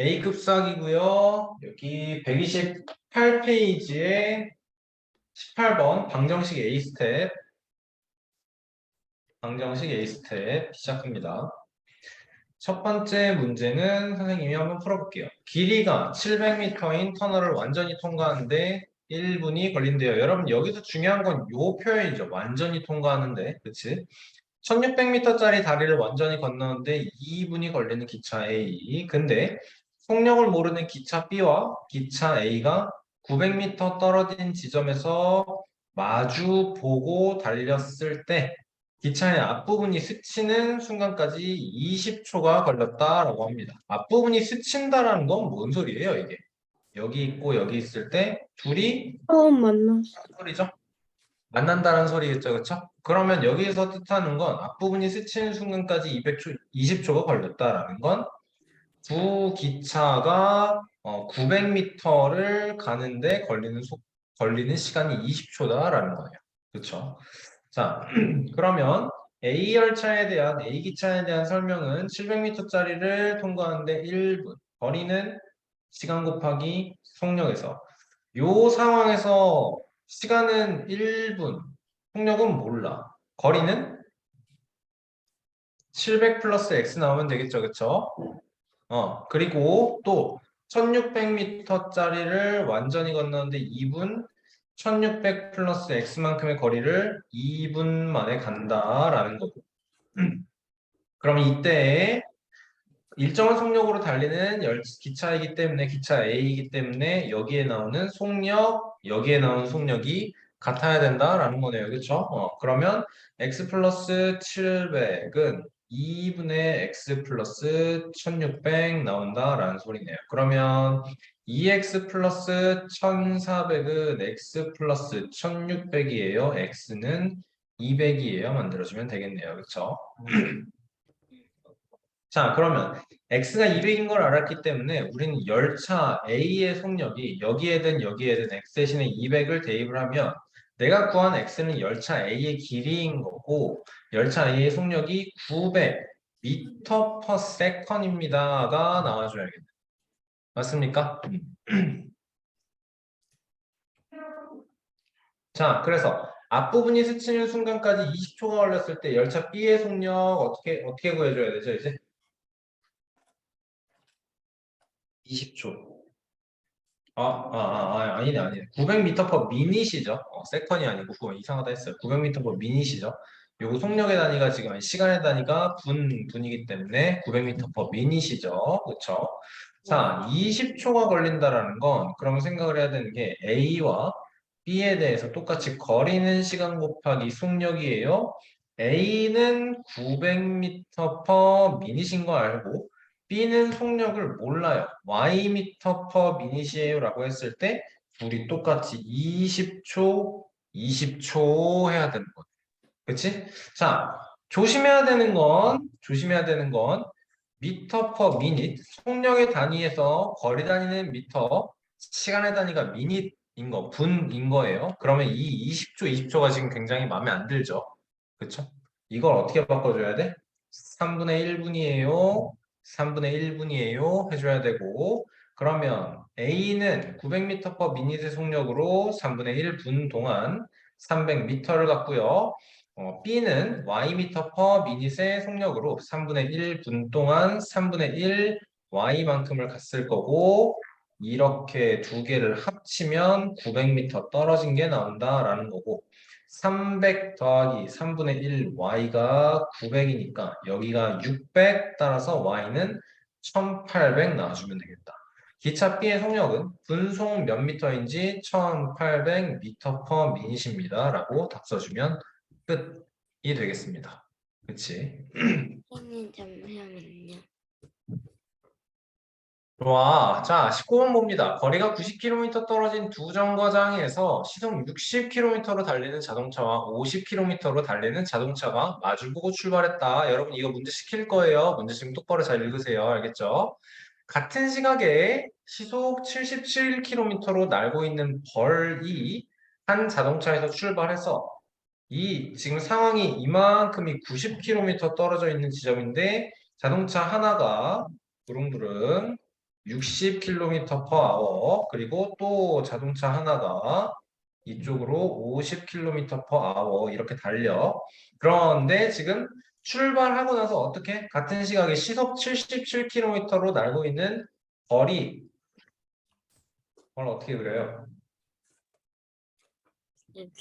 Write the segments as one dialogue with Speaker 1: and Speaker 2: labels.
Speaker 1: A급 수학이고요. 여기 128페이지에 18번 방정식 A 스텝, 방정식 A 스텝 시작합니다. 첫 번째 문제는 선생님이 한번 풀어볼게요. 길이가 700m인 터널을 완전히 통과하는데 1분이 걸린대요. 여러분 여기서 중요한 건 요 표현이죠. 완전히 통과하는데, 그치? 1600m짜리 다리를 완전히 건너는데 2분이 걸리는 기차 A. 근데 속력을 모르는 기차 B와 기차 A가 900m 떨어진 지점에서 마주 보고 달렸을 때 기차의 앞부분이 스치는 순간까지 20초가 걸렸다라고 합니다. 앞부분이 스친다라는 건 뭔 소리예요, 이게? 여기 있고 여기 있을 때 둘이
Speaker 2: 처음 만났어.
Speaker 1: 소리죠? 만난다는 소리겠죠, 그쵸? 그러면 여기에서 뜻하는 건 앞부분이 스치는 순간까지 200초, 20초가 걸렸다라는 건 두 기차가 900m를 가는데 걸리는 시간이 20초다라는 거예요. 그쵸? 자, 그러면 A 기차에 대한 설명은 700m짜리를 통과하는데 1분, 거리는 시간 곱하기 속력에서 요 상황에서 시간은 1분, 속력은 몰라. 거리는 700 플러스 X 나오면 되겠죠, 그쵸? 그리고 또 1600m짜리를 완전히 건너는데 2분, 1600 플러스 X만큼의 거리를 2분 만에 간다라는 거고. 그럼 이때 일정한 속력으로 달리는 기차이기 때문에 기차 A이기 때문에 여기에 나오는 속력이 같아야 된다라는 거네요. 그렇죠? 그러면 x 플러스 700은 2분의 x 플러스 1600 나온다라는 소리네요. 그러면 2x 플러스 1400은 x 플러스 1600이에요. x는 200이에요. 만들어주면 되겠네요. 그렇죠? 자, 그러면 x가 200인 걸 알았기 때문에 우리는 열차 A의 속력이 여기에든 x 대신에 200을 대입을 하면 내가 구한 x는 열차 A의 길이인 거고 열차 A의 속력이 900m per second입니다가 나와줘야겠네. 맞습니까? 자, 그래서 앞부분이 스치는 순간까지 20초가 걸렸을 때 열차 B의 속력 어떻게 구해줘야 되죠, 이제? 20초. 아니네. 900m per minut이죠. 세컨이 아니고 그거 이상하다 했어요. 900m per minut이죠. 요거 속력의 단위가 지금 시간의 단위가 분이기 때문에 900m per minut이죠. 그렇죠? 자, 20초가 걸린다라는 건 그러면 생각을 해야 되는 게 A와 B에 대해서 똑같이 거리는 시간 곱하기 속력이에요. A는 900m per minut인 거 알고 B는 속력을 몰라요. Y미터 퍼 미닛이에요 라고 했을 때 둘이 똑같이 20초 해야 되는 거예요. 그치? 자, 조심해야 되는 건 미터 퍼 미닛, 속력의 단위에서 거리 단위는 미터, 시간의 단위가 미닛인 거, 분인 거예요. 그러면 이 20초가 지금 굉장히 마음에 안 들죠? 그쵸? 이걸 어떻게 바꿔줘야 돼? 3분의 1분이에요. 3분의 1분이에요. 해줘야 되고, 그러면 A는 900m per minute 속력으로 3분의 1분 동안 300m를 갖고요. B는 Y미터 per minute의 속력으로 3분의 1분 동안 3분의 1 Y만큼을 갔을 거고, 이렇게 두 개를 합치면 900m 떨어진 게 나온다라는 거고, 300 더하기 3분의 1 y가 900이니까 여기가 600 따라서 y는 1800 나와주면 되겠다. 기차 B의 속력은 분속 몇 미터인지 1800 미터 퍼 미닛입니다. 라고 답 써주면 끝이 되겠습니다. 그치?
Speaker 2: 잠시만요.
Speaker 1: 좋아. 자, 19번 봅니다. 거리가 90km 떨어진 두 정거장에서 시속 60km로 달리는 자동차와 50km로 달리는 자동차가 마주보고 출발했다. 여러분 이거 문제 시킬 거예요. 문제 지금 똑바로 잘 읽으세요. 알겠죠? 같은 시각에 시속 77km로 날고 있는 벌이 한 자동차에서 출발해서 지금 상황이 이만큼이 90km 떨어져 있는 지점인데 자동차 하나가 부릉부릉 60km/h 그리고 또 자동차 하나가 이쪽으로 50km/h 이렇게 달려. 그런데 지금 출발하고 나서 어떻게? 같은 시각에 시속 77km로 날고 있는 거리. 그걸 어떻게 그려요?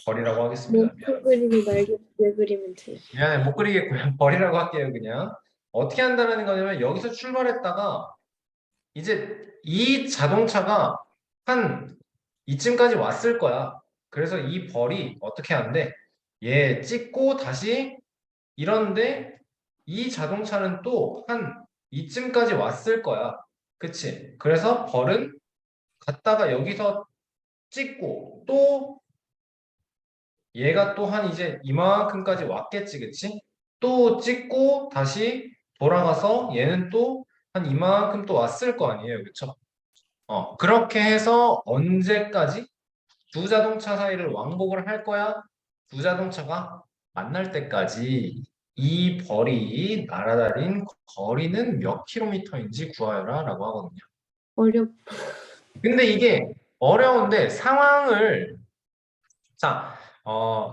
Speaker 1: 거리라고 하겠습니다.
Speaker 2: 목표 그림이 말고 왜 그리면 돼요?
Speaker 1: 미안해, 못 그리겠고요. 버리라고 할게요, 그냥. 어떻게 한다는 거냐면 여기서 출발했다가 이제 이 자동차가 한 이쯤까지 왔을 거야. 그래서 이 벌이 어떻게 한대? 얘 찍고 다시 이런데 이 자동차는 또 한 이쯤까지 왔을 거야. 그치? 그래서 벌은 갔다가 여기서 찍고 또 얘가 또 한 이제 이만큼까지 왔겠지, 그치? 또 찍고 다시 돌아가서 얘는 또 한 이만큼 또 왔을 거 아니에요, 그쵸? 그렇게 해서 언제까지 두 자동차 사이를 왕복을 할 거야? 두 자동차가 만날 때까지 이 벌이 날아다닌 거리는 몇 킬로미터인지 구하여라 라고 하거든요.
Speaker 2: 어렵.
Speaker 1: 근데 이게 어려운데 상황을 자,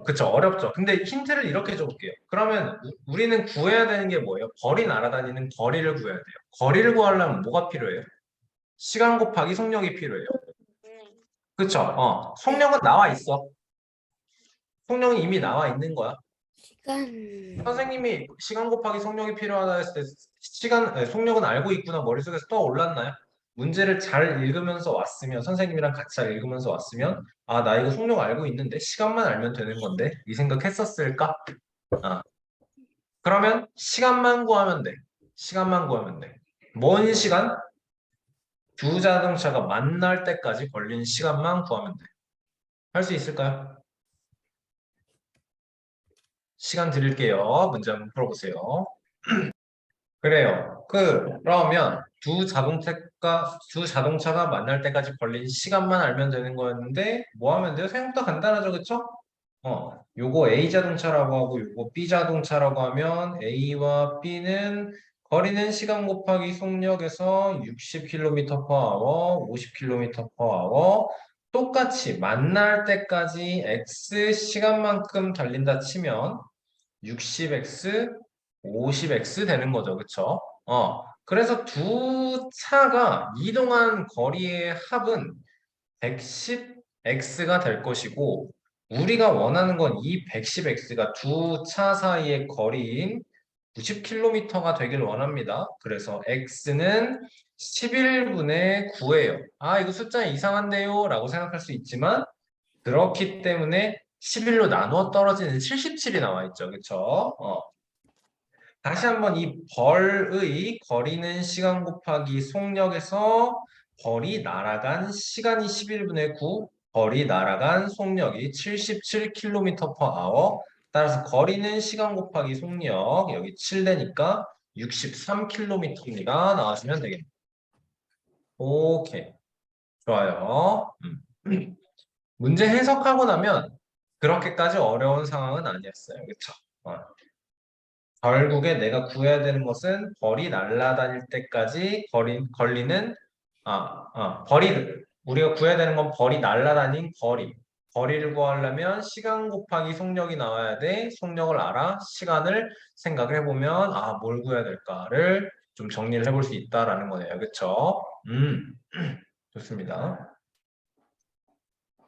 Speaker 1: 그쵸. 어렵죠. 근데 힌트를 이렇게 줘볼게요. 그러면 우리는 구해야 되는 게 뭐예요? 벌이 날아다니는 거리를 구해야 돼요. 거리를 구하려면 뭐가 필요해요? 시간 곱하기 속력이 필요해요. 그쵸? 속력은 나와 있어. 속력은 이미 나와 있는 거야.
Speaker 2: 시간.
Speaker 1: 선생님이 시간 곱하기 속력이 필요하다 했을 때 속력은 알고 있구나 머릿속에서 떠올랐나요? 문제를 잘 읽으면서 왔으면 선생님이랑 같이 잘 읽으면서 왔으면 아, 나 이거 속력 알고 있는데 시간만 알면 되는 건데 이 생각했었을까? 아, 그러면 시간만 구하면 돼. 시간만 구하면 돼. 뭔 시간? 두 자동차가 만날 때까지 걸린 시간만 구하면 돼. 할 수 있을까요? 시간 드릴게요. 문제 한번 풀어보세요. 그래요. 그러면 두 자동차가 만날 때까지 걸린 시간만 알면 되는 거였는데 뭐 하면 돼요? 생각보다 간단하죠, 그쵸? 요거 A 자동차라고 하고 요거 B 자동차라고 하면 A와 B는 거리는 시간 곱하기 속력에서 60km/h, 50km/h 똑같이 만날 때까지 X 시간만큼 달린다 치면 60x, 50x 되는 거죠. 그쵸? 그래서 두 차가 이동한 거리의 합은 110x가 될 것이고, 우리가 원하는 건 이 110x가 두 차 사이의 거리인 90km가 되길 원합니다. 그래서 x는 11분의 9예요. 아, 이거 숫자 이상한데요? 라고 생각할 수 있지만, 그렇기 때문에 11로 나누어 떨어지는 77이 나와 있죠. 그쵸? 다시 한번 이 벌의 거리는 시간 곱하기 속력에서 벌이 날아간 시간이 11분의 9, 벌이 날아간 속력이 77km/h. 따라서 거리는 시간 곱하기 속력, 여기 7되니까 63km입니다. 나와주면 되겠네요. 오케이. 좋아요. 문제 해석하고 나면 그렇게까지 어려운 상황은 아니었어요. 그쵸? 결국에 내가 구해야 되는 것은 벌이 날아다닐 때까지 걸리는 우리가 구해야 되는 건 벌이 날아다닌 거리. 거리를 구하려면 시간 곱하기 속력이 나와야 돼. 속력을 알아. 시간을 생각을 해보면 뭘 구해야 될까를 좀 정리를 해볼 수 있다라는 거네요. 그쵸? 좋습니다.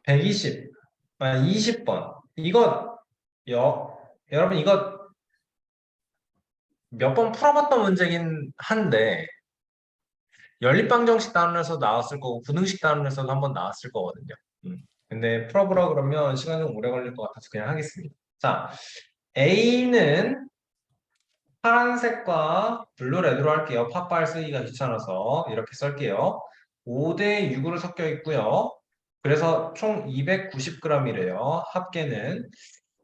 Speaker 1: 120, 20번. 여러분 이거 몇 번 풀어봤던 문제긴 한데 연립방정식 단원에서 나왔을 거고 분응식 단원에서도 한번 나왔을 거거든요. 근데 풀어보라 그러면 시간이 좀 오래 걸릴 것 같아서 그냥 하겠습니다. 자, A는 파란색과 블루 레드로 할게요. 팥발 쓰기가 귀찮아서 이렇게 쓸게요. 5대 6으로 섞여 있고요. 그래서 총 290g이래요. 합계는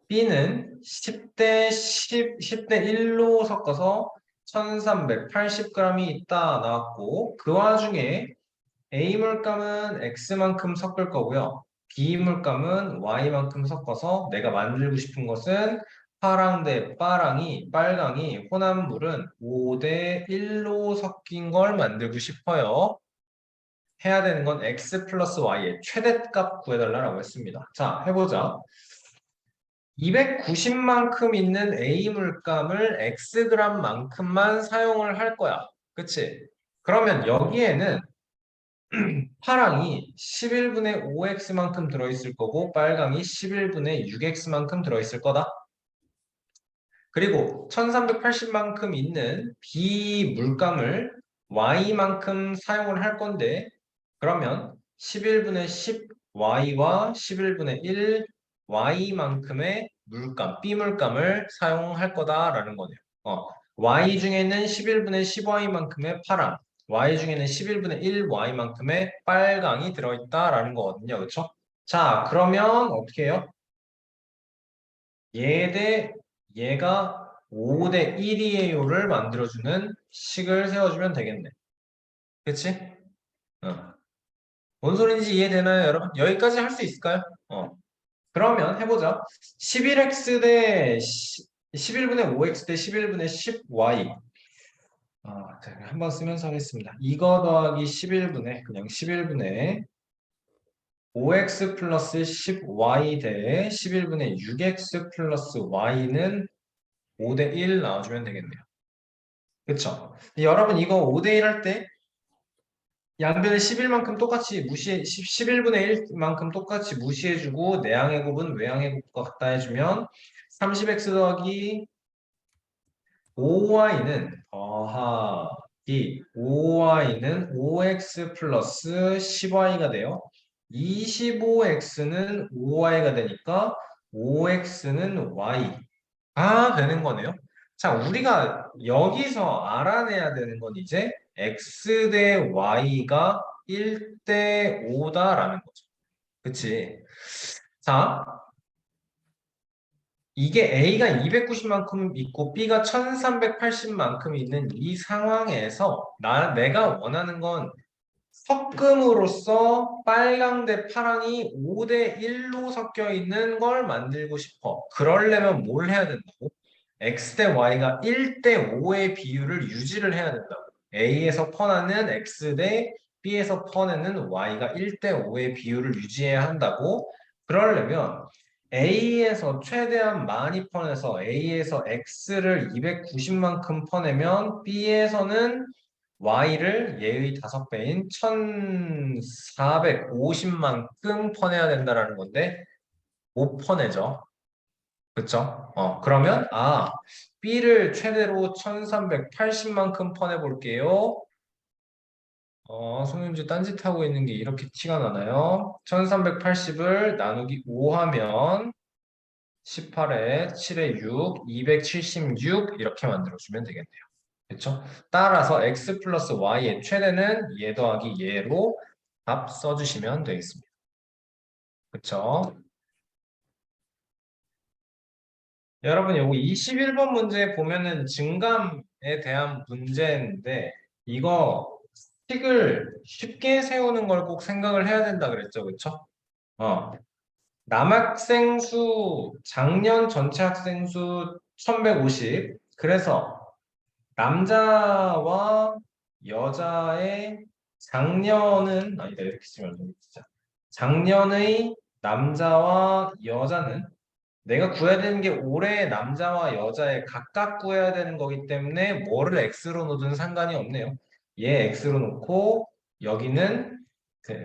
Speaker 1: B는 10대 10대 1로 섞어서 1380g이 있다 나왔고 그 와중에 A 물감은 X만큼 섞을 거고요. B 물감은 Y만큼 섞어서 내가 만들고 싶은 것은 파랑 대 빨강이 혼합물은 5대 1로 섞인 걸 만들고 싶어요. 해야 되는 건 x 플러스 y의 최대값 구해달라고 했습니다. 자, 해보자. 290만큼 있는 A 물감을 Xg만큼만 사용을 할 거야. 그치? 그러면 여기에는 파랑이 11분의 5x만큼 들어있을 거고 빨강이 11분의 6x만큼 들어있을 거다. 그리고 1380만큼 있는 B 물감을 y만큼 사용을 할 건데 그러면 11분의 10y와 11분의 1 y만큼의 물감, B 물감을 사용할 거다라는 거네요. y 중에는 11분의 10y만큼의 파랑, y 중에는 11분의 1y만큼의 빨강이 들어있다라는 거거든요. 그렇죠? 자, 그러면 어떻게 해요? 얘 대 얘가 5대 1이에요를 만들어주는 식을 세워주면 되겠네. 그치? 어. 뭔 소리인지 이해되나요, 여러분? 여기까지 할 수 있을까요? 그러면 해보자. 11x 대 11분의 5x 대 11분의 10y. 제가 한번 쓰면서 하겠습니다. 이거 더하기 11분의 그냥 11분의 5x 플러스 10y 대 11분의 6x 플러스 y는 5대 1 나와주면 되겠네요. 그쵸? 여러분 이거 5대 1 할 때 양변을 11만큼 똑같이 11분의 1만큼 똑같이 무시해주고 내항의 곱은 외항의 곱과 같다 해주면 30x 더하기 5y는 더하기 5y는 5x 플러스 10y가 돼요. 25x는 5y가 되니까 5x는 y가 되는 거네요. 자, 우리가 여기서 알아내야 되는 건 이제 x 대 y가 1대 5다라는 거죠. 그치? 자, 이게 A가 290만큼 있고 B가 1380만큼 있는 이 상황에서 내가 원하는 건 섞음으로써 빨강 대 파랑이 5대 1로 섞여 있는 걸 만들고 싶어. 그러려면 뭘 해야 된다고? X 대 Y가 1대 5의 비율을 유지를 해야 된다고. A에서 퍼나는 X 대 B에서 퍼내는 Y가 1대 5의 비율을 유지해야 한다고. 그러려면 A에서 최대한 많이 퍼내서 A에서 X를 290만큼 퍼내면 B에서는 Y를 얘의 5배인 1450만큼 퍼내야 된다는 건데 못 퍼내죠. 그쵸? 그러면 B를 최대로 1380만큼 퍼내 볼게요. 손윤지 딴짓하고 있는 게 이렇게 티가 나나요? 1380을 나누기 5 하면 18에 7에 6, 276 이렇게 만들어주면 되겠네요. 그렇죠? 따라서 x 플러스 y의 최대는 얘 더하기 얘로 답 써주시면 되겠습니다. 그렇죠? 여러분 여기 21번 문제 보면은 증감에 대한 문제인데 이거 식을 쉽게 세우는 걸 꼭 생각을 해야 된다 그랬죠, 그렇죠? 남학생 수 작년 전체 학생 수 1150. 그래서 남자와 여자의 작년은 아니다 이렇게 쓰면 진짜 작년의 남자와 여자는 내가 구해야 되는 게 올해 남자와 여자의 각각 구해야 되는 거기 때문에 뭐를 x로 놓든 상관이 없네요. 얘 x로 놓고 여기는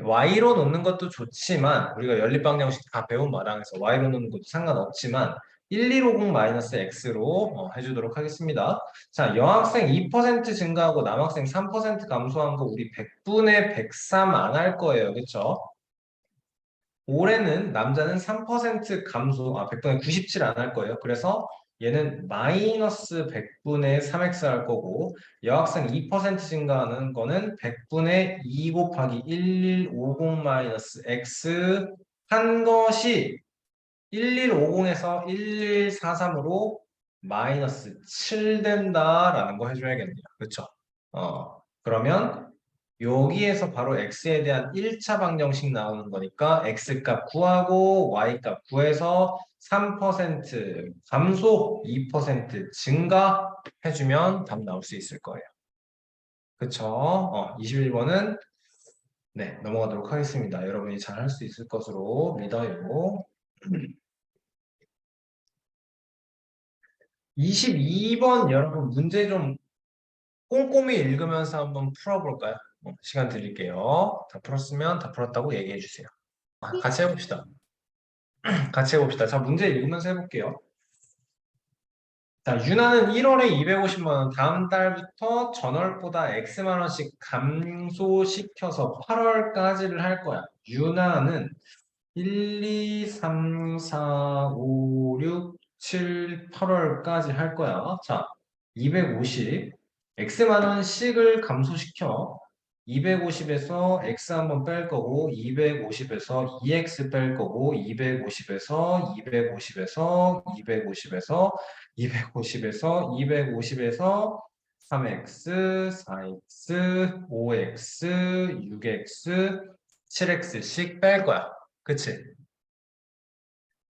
Speaker 1: y로 놓는 것도 좋지만 우리가 연립방정식 다 배운 마당에서 y로 놓는 것도 상관없지만 1150-x로 해주도록 하겠습니다. 자, 여학생 2% 증가하고 남학생 3% 감소한 거 우리 100분의 103 안 할 거예요. 그쵸? 올해는 남자는 3% 감소, 100분의 97 안 할 거예요. 그래서 얘는 마이너스 100분의 3x 할 거고 여학생 2% 증가하는 거는 100분의 2 곱하기 1150 마이너스 x 한 것이 1150에서 1143으로 마이너스 7 된다라는 거 해줘야겠네요. 그렇죠? 그러면 여기에서 바로 x에 대한 1차 방정식 나오는 거니까 x값 구하고 y값 구해서 3% 감소, 2% 증가 해주면 답 나올 수 있을 거예요. 그쵸? 21번은 네, 넘어가도록 하겠습니다. 여러분이 잘 할 수 있을 것으로 믿어요. 22번 여러분 문제 좀 꼼꼼히 읽으면서 한번 풀어볼까요? 시간 드릴게요. 다 풀었으면 다 풀었다고 얘기해 주세요. 같이 해봅시다. 같이 해봅시다. 자, 문제 읽으면서 해볼게요. 자, 유나는 1월에 250만 원, 다음 달부터 전월보다 X만 원씩 감소시켜서 8월까지를 할 거야. 유나는 1, 2, 3, 4, 5, 6, 7, 8월까지 할 거야. 자, 250, X만 원씩을 감소시켜 250에서 X 한번 뺄 거고 250에서 2X 뺄 거고 250에서 250에서 250에서 250에서 250에서 3X, 4X, 5X, 6X, 7X씩 뺄 거야. 그치?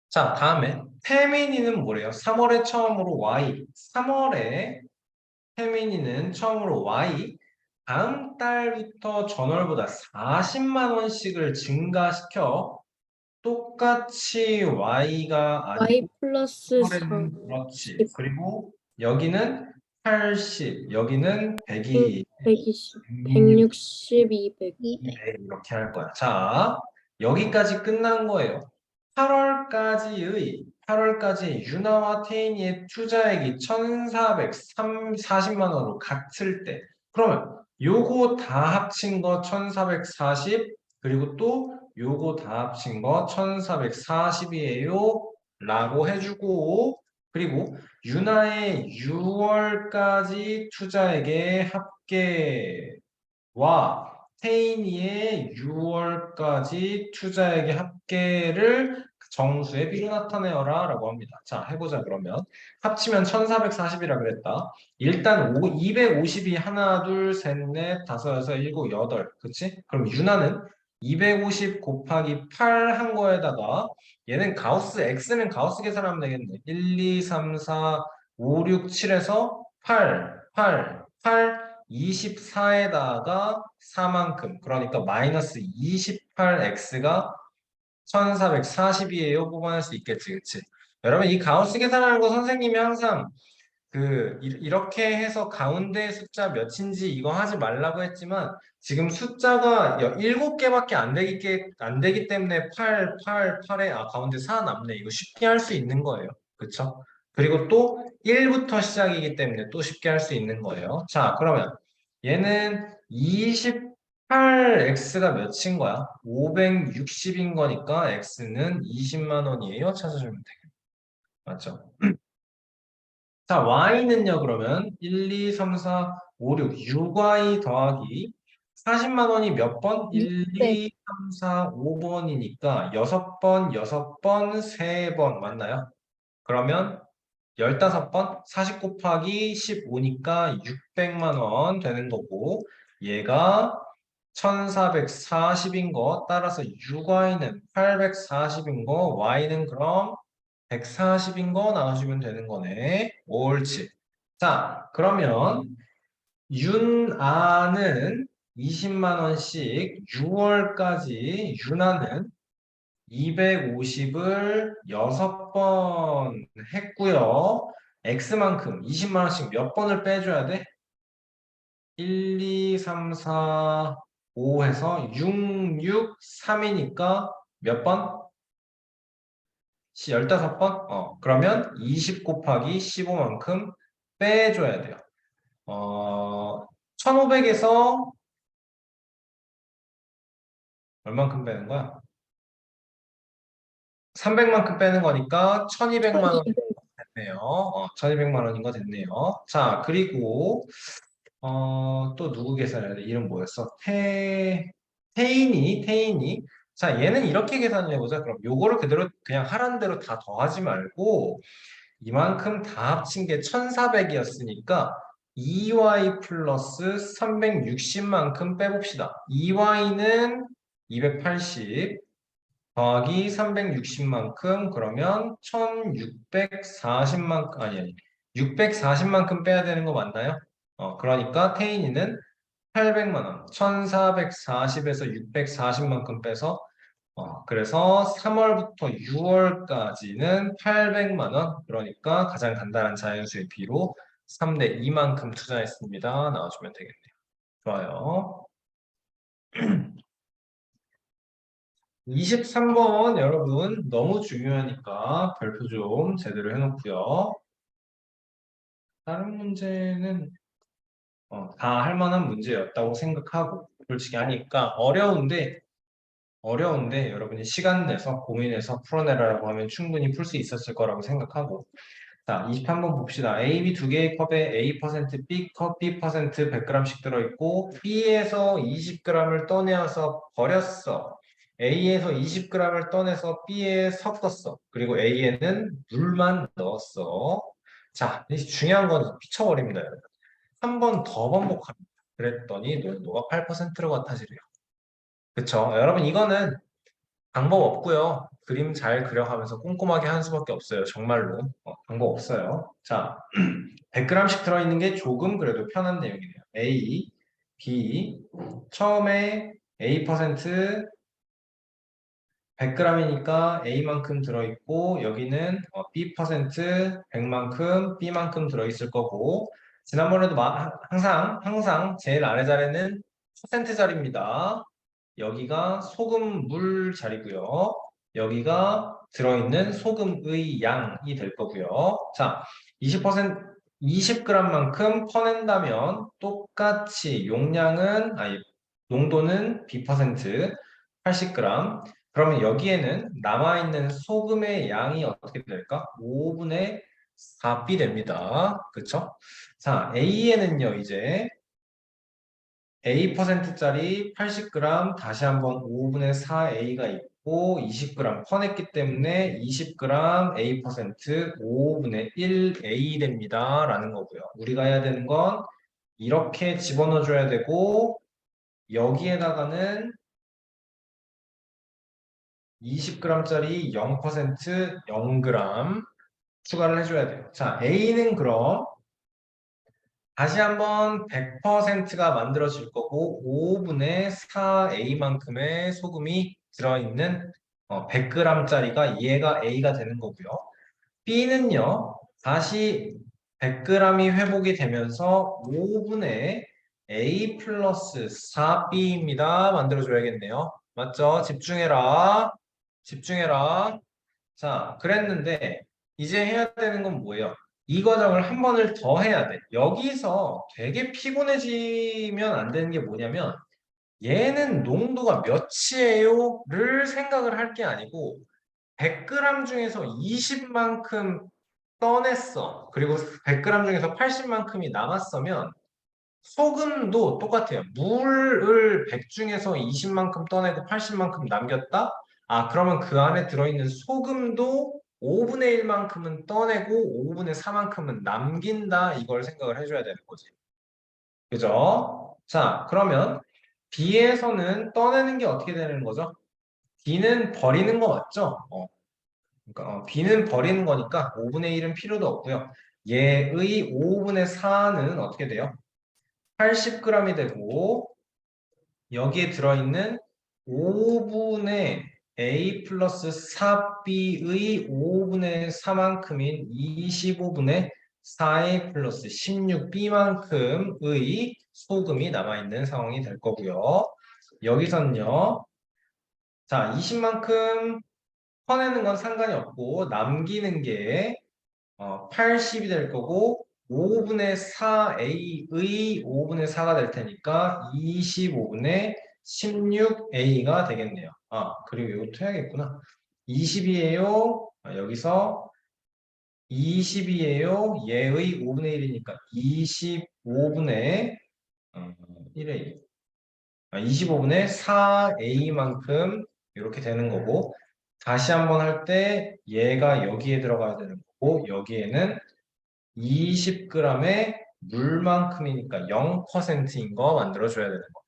Speaker 1: 자, 다음에 페미니는 뭐래요? 3월에 처음으로 Y. 3월에 페미니는 처음으로 Y. 다음 달부터 전월보다 40만 원씩을 증가시켜 똑같이 Y가
Speaker 2: y
Speaker 1: 아니고
Speaker 2: 플러스
Speaker 1: 3월에는 그렇지.
Speaker 2: 40,
Speaker 1: 그리고 여기는 80, 여기는 100이
Speaker 2: 120, 160, 200.
Speaker 1: 이렇게 할 거야. 자, 여기까지 끝난 거예요. 8월까지 유나와 태인이의 투자액이 1,440만 원으로 같을 때, 그러면 요거 다 합친 거 1,440, 그리고 또 요거 다 합친 거 1,440이에요. 라고 해주고, 그리고 유나의 6월까지 투자액의 합계와 테이니의 6월까지 투자액의 합계를 정수의 비로 나타내어라 라고 합니다. 자, 해보자 그러면. 합치면 1440이라 그랬다. 일단 250이 하나, 둘, 셋, 넷, 다섯, 여섯, 일곱, 여덟. 그치? 그럼 유나는 250 곱하기 8 한 거에다가 얘는 가우스, X는 가우스 계산하면 되겠네. 1, 2, 3, 4, 5, 6, 7에서 8, 8, 8, 24에다가 4만큼. 그러니까 마이너스 28x가 1440이에요. 뽑아낼 수 있겠지. 그치? 여러분, 이 가우스 계산하는 거 선생님이 항상 이렇게 해서 가운데 숫자 몇인지 이거 하지 말라고 했지만 지금 숫자가 7개밖에 안 되기 때문에 8, 8, 8에 가운데 4 남네. 이거 쉽게 할 수 있는 거예요. 그쵸? 그리고 또 1부터 시작이기 때문에 또 쉽게 할 수 있는 거예요. 자, 그러면 얘는 28x가 몇인 거야? 560인 거니까 x는 20만 원이에요. 찾아주면 되겠네. 맞죠? 자, y는요, 그러면 1, 2, 3, 4, 5, 6, 6y 더하기 40만 원이 몇 번? 1,
Speaker 2: 600.
Speaker 1: 2, 3, 4, 5번이니까 6번, 6번, 3번 맞나요? 그러면 15번, 40 곱하기 15니까 600만 원 되는 거고 얘가 1440인 거 따라서 6y는 840인 거 y는 그럼 140인 거 나와주면 되는 거네. 옳지. 자, 그러면 윤아는 20만 원씩 6월까지 윤아는 250을 6번 했고요. X만큼 20만 원씩 몇 번을 빼줘야 돼? 1, 2, 3, 4, 5 해서 6, 6, 3이니까 몇 번? 15번? 그러면 20 곱하기 15만큼 빼줘야 돼요. 1500에서 얼만큼 빼는 거야? 300만큼 빼는 거니까 1200만 원
Speaker 2: 1200.
Speaker 1: 됐네요. 1200만 원인 거 됐네요. 자, 그리고 또 누구 계산해야 돼? 이름 뭐였어? 태인이. 자, 얘는 이렇게 계산을 해보자. 그럼 요거를 그대로 그냥 하라는 대로 다 더하지 말고 이만큼 다 합친 게 1400이었으니까 2y 플러스 360만큼 빼봅시다. 2y는 280 더하기 360만큼 그러면 1640만큼 아니 640만큼 빼야 되는 거 맞나요? 그러니까 태인이는 800만 원. 1440에서 640만큼 빼서 그래서 3월부터 6월까지는 800만 원. 그러니까 가장 간단한 자연수의 비로 3대 2만큼 투자했습니다. 나와주면 되겠네요. 좋아요. 23번 여러분 너무 중요하니까 별표 좀 제대로 해놓고요. 다른 문제는 다 할 만한 문제였다고 생각하고 솔직히 하니까 어려운데 여러분이 시간 내서 고민해서 풀어내라고 하면 충분히 풀 수 있었을 거라고 생각하고 자, 23번 봅시다. A, B 두 개의 컵에 A%, B컵, B% 100g씩 들어있고 B에서 20g을 떠내어서 버렸어. A에서 20g을 떠내서 B에 섞었어. 그리고 A에는 물만 넣었어. 자, 이 중요한 건 미쳐버립니다, 여러분. 한 번 더 반복합니다. 그랬더니 농도가 8%로 같아지래요. 그쵸? 여러분 이거는 방법 없고요. 그림 잘 그려가면서 꼼꼼하게 하는 수밖에 없어요. 정말로. 방법 없어요. 자, 100g씩 들어있는 게 조금 그래도 편한 내용이네요. A, B, 처음에 A% 100g이니까 A만큼 들어있고 여기는 B% 100만큼 B만큼 들어있을 거고 지난번에도 항상 제일 아래 자리는 퍼센트 자리입니다. 여기가 소금 물 자리고요. 여기가 들어있는 소금의 양이 될 거고요. 자, 20% 20g만큼 퍼낸다면 똑같이 농도는 B% 80g. 그러면 여기에는 남아있는 소금의 양이 어떻게 될까? 5분의 4B 됩니다. 그쵸? 자, A에는요, 이제 A%짜리 80g 다시 한번 5분의 4A가 있고 20g 퍼냈기 때문에 20g A% 5분의 1A 됩니다. 라는 거고요. 우리가 해야 되는 건 이렇게 집어넣어 줘야 되고 여기에다가는 20g짜리 0% 0g 추가를 해줘야 돼요. 자, A는 그럼 다시 한번 100%가 만들어질 거고 5분의 4A만큼의 소금이 들어있는 100g짜리가 얘가 A가 되는 거고요. B는요. 다시 100g이 회복이 되면서 5분의 A 플러스 4B입니다. 만들어줘야겠네요. 맞죠? 집중해라. 집중해라. 자, 그랬는데 이제 해야 되는 건 뭐예요? 이 과정을 한 번을 더 해야 돼. 여기서 되게 피곤해지면 안 되는 게 뭐냐면 얘는 농도가 몇이에요?를 생각을 할 게 아니고 100g 중에서 20만큼 떠냈어. 그리고 100g 중에서 80만큼이 남았으면 소금도 똑같아요. 물을 100 중에서 20만큼 떠내고 80만큼 남겼다? 아, 그러면 그 안에 들어있는 소금도 5분의 1만큼은 떠내고 5분의 4만큼은 남긴다. 이걸 생각을 해줘야 되는 거지. 그죠? 자, 그러면 B에서는 떠내는 게 어떻게 되는 거죠? B는 버리는 거 맞죠? 그러니까 B는 버리는 거니까 5분의 1은 필요도 없고요. 얘의 5분의 4는 어떻게 돼요? 80g이 되고 여기에 들어있는 5분의 A 플러스 4B의 5분의 4만큼인 25분의 4A 플러스 16B만큼의 소금이 남아있는 상황이 될 거고요. 여기서는요. 자, 20만큼 퍼내는 건 상관이 없고 남기는 게 80이 될 거고 5분의 4A의 5분의 4가 될 테니까 25분의 16A가 되겠네요. 아, 그리고 이것도 해야겠구나. 20이에요. 여기서 20이에요. 얘의 5분의 1이니까 25분의 1A. 25분의 4A만큼 이렇게 되는 거고 다시 한번 할 때 얘가 여기에 들어가야 되는 거고 여기에는 20g의 물만큼이니까 0%인 거 만들어줘야 되는 거예요.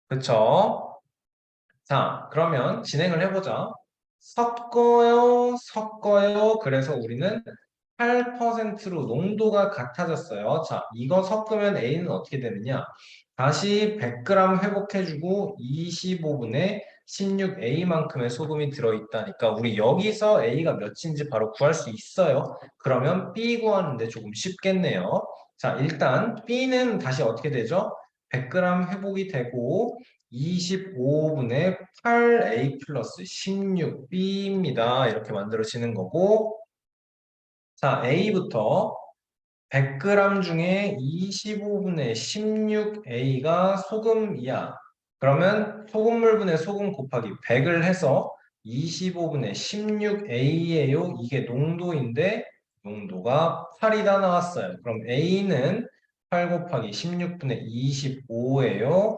Speaker 1: 그쵸? 자, 그러면 진행을 해보자. 섞어요, 섞어요. 그래서 우리는 8%로 농도가 같아졌어요. 자, 이거 섞으면 A는 어떻게 되느냐? 다시 100g 회복해주고 25분에 16A만큼의 소금이 들어있다니까 우리 여기서 A가 몇인지 바로 구할 수 있어요. 그러면 B 구하는데 조금 쉽겠네요. 자, 일단 B는 다시 어떻게 되죠? 100g 회복이 되고 25분의 8A 플러스 16B입니다. 이렇게 만들어지는 거고 자, A부터 100g 중에 25분의 16A가 소금이야. 그러면 소금물분의 소금 곱하기 100을 해서 25분의 16A예요. 이게 농도인데 농도가 8이다 나왔어요. 그럼 A는 8 곱하기 16분의 25예요.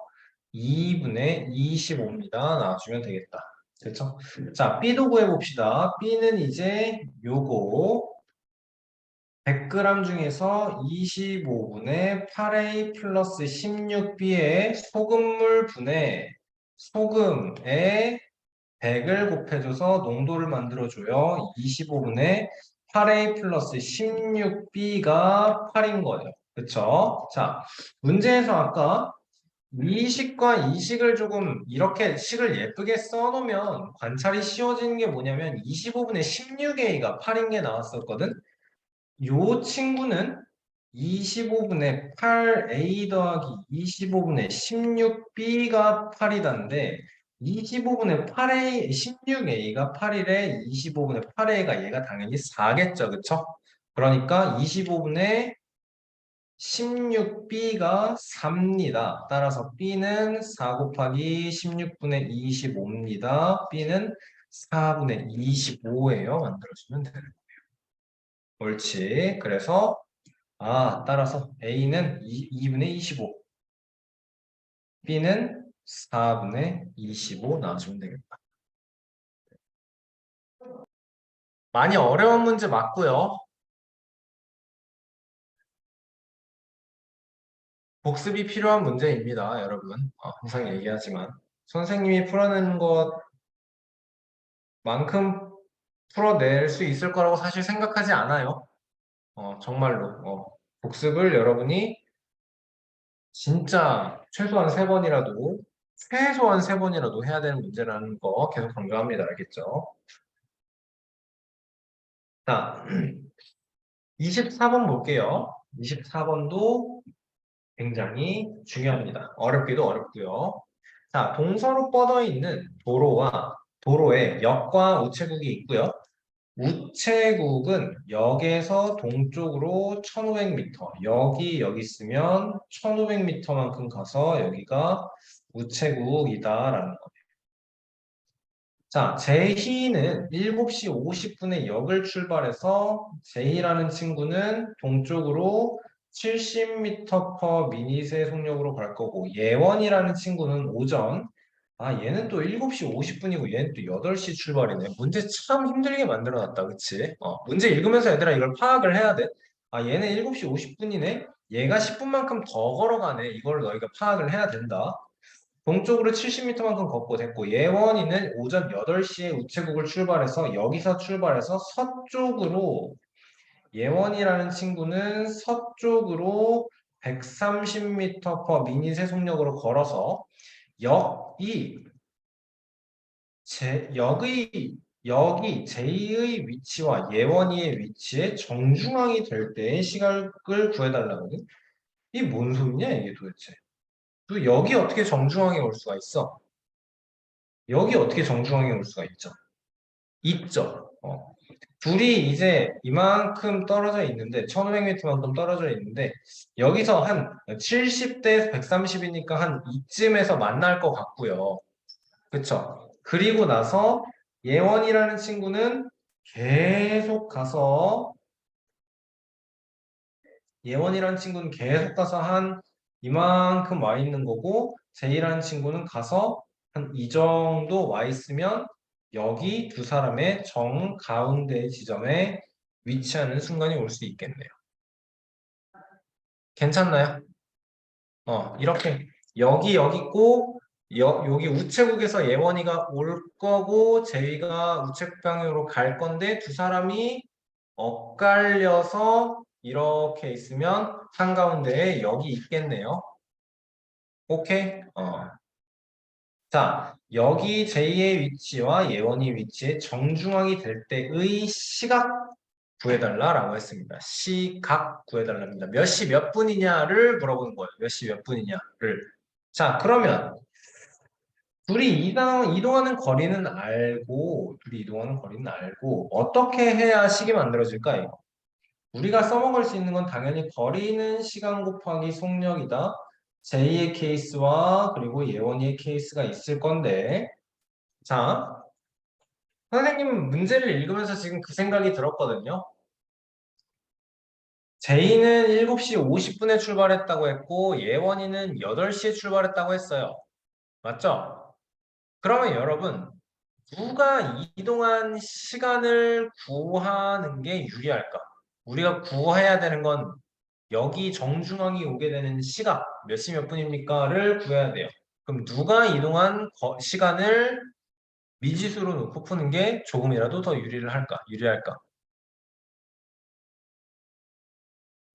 Speaker 1: 2분의 25입니다. 나와주면 되겠다. 그렇죠? 자, B도 구해봅시다. B는 이제 요거 100g 중에서 25분의 8A 플러스 16B의 소금물 분의 소금에 100을 곱해줘서 농도를 만들어줘요. 25분의 8A 플러스 16B가 8인 거예요. 그쵸? 자, 문제에서 아까 이식과 이식을 조금 이렇게 식을 예쁘게 써놓으면 관찰이 쉬워지는 게 뭐냐면 25분의 16A가 8인 게 나왔었거든? 요 친구는 25분의 8a 더하기 25분의 16b가 8이다인데 25분의 8a, 16a가 8이래 25분의 8a가 얘가 당연히 4겠죠. 그쵸? 그러니까 25분의 16b가 4입니다. 따라서 b는 4 곱하기 16분의 25입니다. b는 4분의 25예요. 만들어주면 되는 거예요. 옳지. 그래서 따라서 A는 2분의 25, B는 4분의 25 나와주면 되겠다. 많이 어려운 문제 맞고요. 복습이 필요한 문제입니다, 여러분. 항상 얘기하지만 선생님이 풀어내는 것만큼 풀어낼 수 있을 거라고 사실 생각하지 않아요. 정말로. 복습을 여러분이 진짜 최소한 세 번이라도 해야 되는 문제라는 거 계속 강조합니다. 알겠죠? 자, 24번 볼게요. 24번도 굉장히 중요합니다. 어렵기도 어렵고요. 자, 동서로 뻗어 있는 도로에 역과 우체국이 있고요. 우체국은 역에서 동쪽으로 1500m, 여기 있으면 1500m만큼 가서 여기가 우체국이다라는 거예요. 자, 제희는 7시 50분에 역을 출발해서 제희라는 친구는 동쪽으로 70m per 미닛의 속력으로 갈 거고 예원이라는 친구는 오전 얘는 또 7시 50분이고 얘는 또 8시 출발이네. 문제 참 힘들게 만들어놨다. 그치? 문제 읽으면서 얘들아 이걸 파악을 해야 돼. 얘는 7시 50분이네. 얘가 10분만큼 더 걸어가네. 이걸 너희가 파악을 해야 된다. 동쪽으로 70m만큼 걷고 됐고 예원이는 오전 8시에 우체국을 출발해서 여기서 출발해서 서쪽으로 예원이라는 친구는 서쪽으로 130m per 미닛의 속력으로 걸어서 역이 여기 제이의 위치와 예원이의 위치에 정중앙이 될 때의 시각을 구해달라거든. 이게 뭔 소리냐 이게 도대체. 또 여기 어떻게 정중앙에 올 수가 있어? 여기 어떻게 정중앙에 올 수가 있죠? 있죠. 둘이 이제 이만큼 떨어져 있는데 1500m만큼 떨어져 있는데 여기서 한 70대 130이니까 한 이쯤에서 만날 것 같고요. 그쵸? 그리고 나서 예원이라는 친구는 계속 가서 예원이라는 친구는 계속 가서 한 이만큼 와 있는 거고 제이라는 친구는 가서 한 이 정도 와 있으면 여기 두 사람의 정 가운데 지점에 위치하는 순간이 올 수 있겠네요. 괜찮나요? 이렇게 여기 있고 여기 우체국에서 예원이가 올 거고 제이가 우체국 방향으로 갈 건데 두 사람이 엇갈려서 이렇게 있으면 한가운데에 여기 있겠네요. 오케이? 자, 여기 J의 위치와 예원이의 위치에 정중앙이 될 때의 시각 구해달라라고 했습니다. 시각 구해달랍니다. 몇 시 몇 분이냐를 물어보는 거예요. 몇 시 몇 분이냐를. 자, 그러면 이동하는 거리는 알고, 둘이 이동하는 거리는 알고, 어떻게 해야 식이 만들어질까요? 우리가 써먹을 수 있는 건 당연히 거리는 시간 곱하기 속력이다. J의 케이스와 그리고 예원이의 케이스가 있을 건데, 자, 선생님은 문제를 읽으면서 지금 그 생각이 들었거든요. J는 7시 50분에 출발했다고 했고, 예원이는 8시에 출발했다고 했어요. 맞죠? 그러면 여러분, 누가 이동한 시간을 구하는 게 유리할까? 우리가 구해야 되는 건 여기 정중앙이 오게 되는 시각, 몇 시 몇 분입니까를 구해야 돼요. 그럼 누가 이동한 시간을 미지수로 놓고 푸는 게 조금이라도 더 유리할까?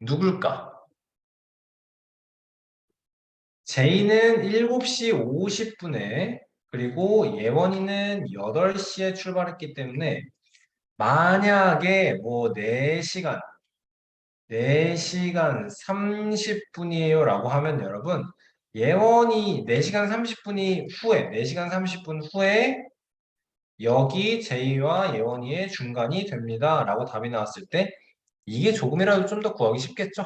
Speaker 1: 누굴까? J는 7시 50분에 그리고 예원이는 8시에 출발했기 때문에 만약에 뭐 4시간 30분이에요 라고 하면 여러분 예원이 4시간 30분이 후에 4시간 30분 후에 여기 J와 예원이의 중간이 됩니다 라고 답이 나왔을 때 이게 조금이라도 좀 더 구하기 쉽겠죠?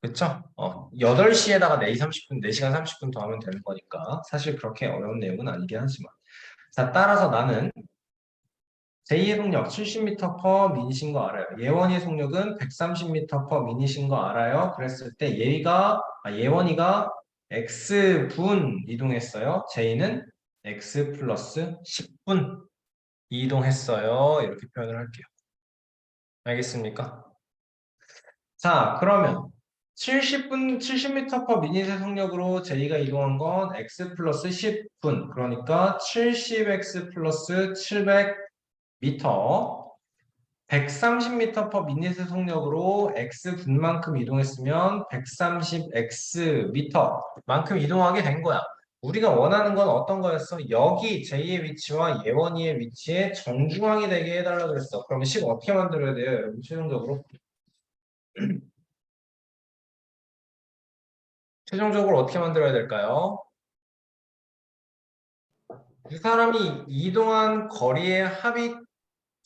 Speaker 1: 그쵸? 8시에다가 4시 30분, 4시간 30분 더하면 되는 거니까 사실 그렇게 어려운 내용은 아니긴 하지만 자 따라서 나는 J의 속력 70m per min이신 거 알아요. 예원이의 속력은 130m per min이신 거 알아요. 그랬을 때 예원이가 X분 이동했어요. J는 X 플러스 10분 이동했어요. 이렇게 표현을 할게요. 알겠습니까? 자, 그러면 70m per min의 속력으로 J가 이동한 건 X 플러스 10분. 그러니까 70X 플러스 700m 130m per minute 속력으로 x 분만큼 이동했으면 130x 미터만큼 이동하게 된 거야. 우리가 원하는 건 어떤 거였어? 여기 J의 위치와 예원이의 위치에 정중앙이 되게 해달라 그랬어. 그러면 식 어떻게 만들어야 돼요, 여러분? 최종적으로? 최종적으로 어떻게 만들어야 될까요? 두 사람이 이동한 거리의 합이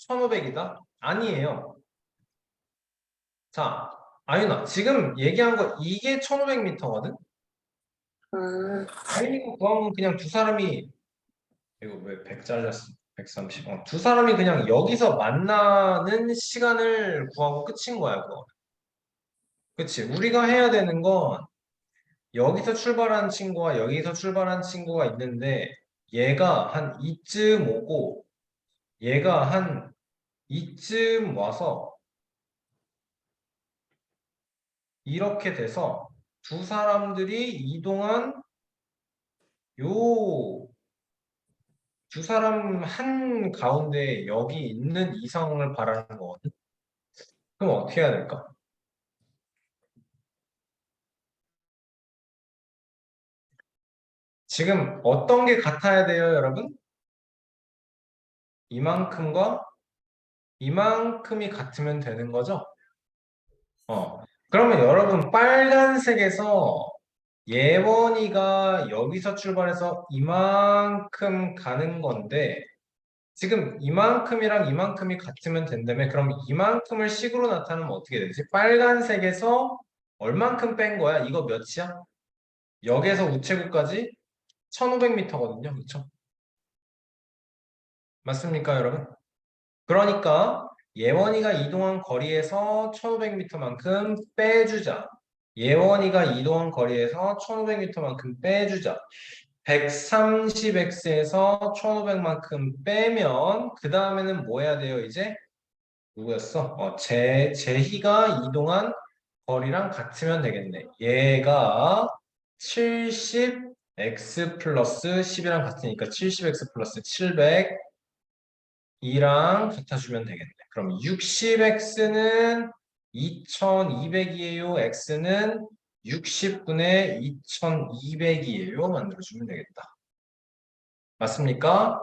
Speaker 1: 1500이다? 아니에요. 자, 아윤아, 지금 얘기한 거 이게 1500m거든?
Speaker 2: 아,
Speaker 1: 아이니고 구하면 그냥 두 사람이 이거 왜 100 잘렸어? 130. 두 사람이 그냥 여기서 만나는 시간을 구하고 끝인 거야, 그거. 그치? 우리가 해야 되는 건 여기서 출발한 친구와 여기서 출발한 친구가 있는데 얘가 한 이쯤 오고 얘가 한 이쯤 와서 이렇게 돼서 두 사람들이 이동한 요 두 사람 한 가운데 여기 있는 이성을 바라는 거거든. 그럼 어떻게 해야 될까? 지금 어떤 게 같아야 돼요, 여러분? 이만큼과 이만큼이 같으면 되는 거죠? 그러면 여러분 빨간색에서 예원이가 여기서 출발해서 이만큼 가는 건데 지금 이만큼이랑 이만큼이 같으면 된다면 그럼 이만큼을 식으로 나타내면 어떻게 되지? 빨간색에서 얼만큼 뺀 거야? 이거 몇이야? 역에서 우체국까지 1500m거든요. 그렇죠? 맞습니까, 여러분? 그러니까 예원이가 이동한 거리에서 1500m만큼 빼주자. 예원이가 이동한 거리에서 1500m만큼 빼주자. 130x에서 1500만큼 빼면 그 다음에는 뭐 해야 돼요, 이제? 누구였어? 제희가 이동한 거리랑 같으면 되겠네. 얘가 70x 플러스 10이랑 같으니까 70x 플러스 700 2랑 같아주면 되겠네. 그럼 60x는 2200이에요. x는 60분의 2200이에요. 만들어주면 되겠다. 맞습니까?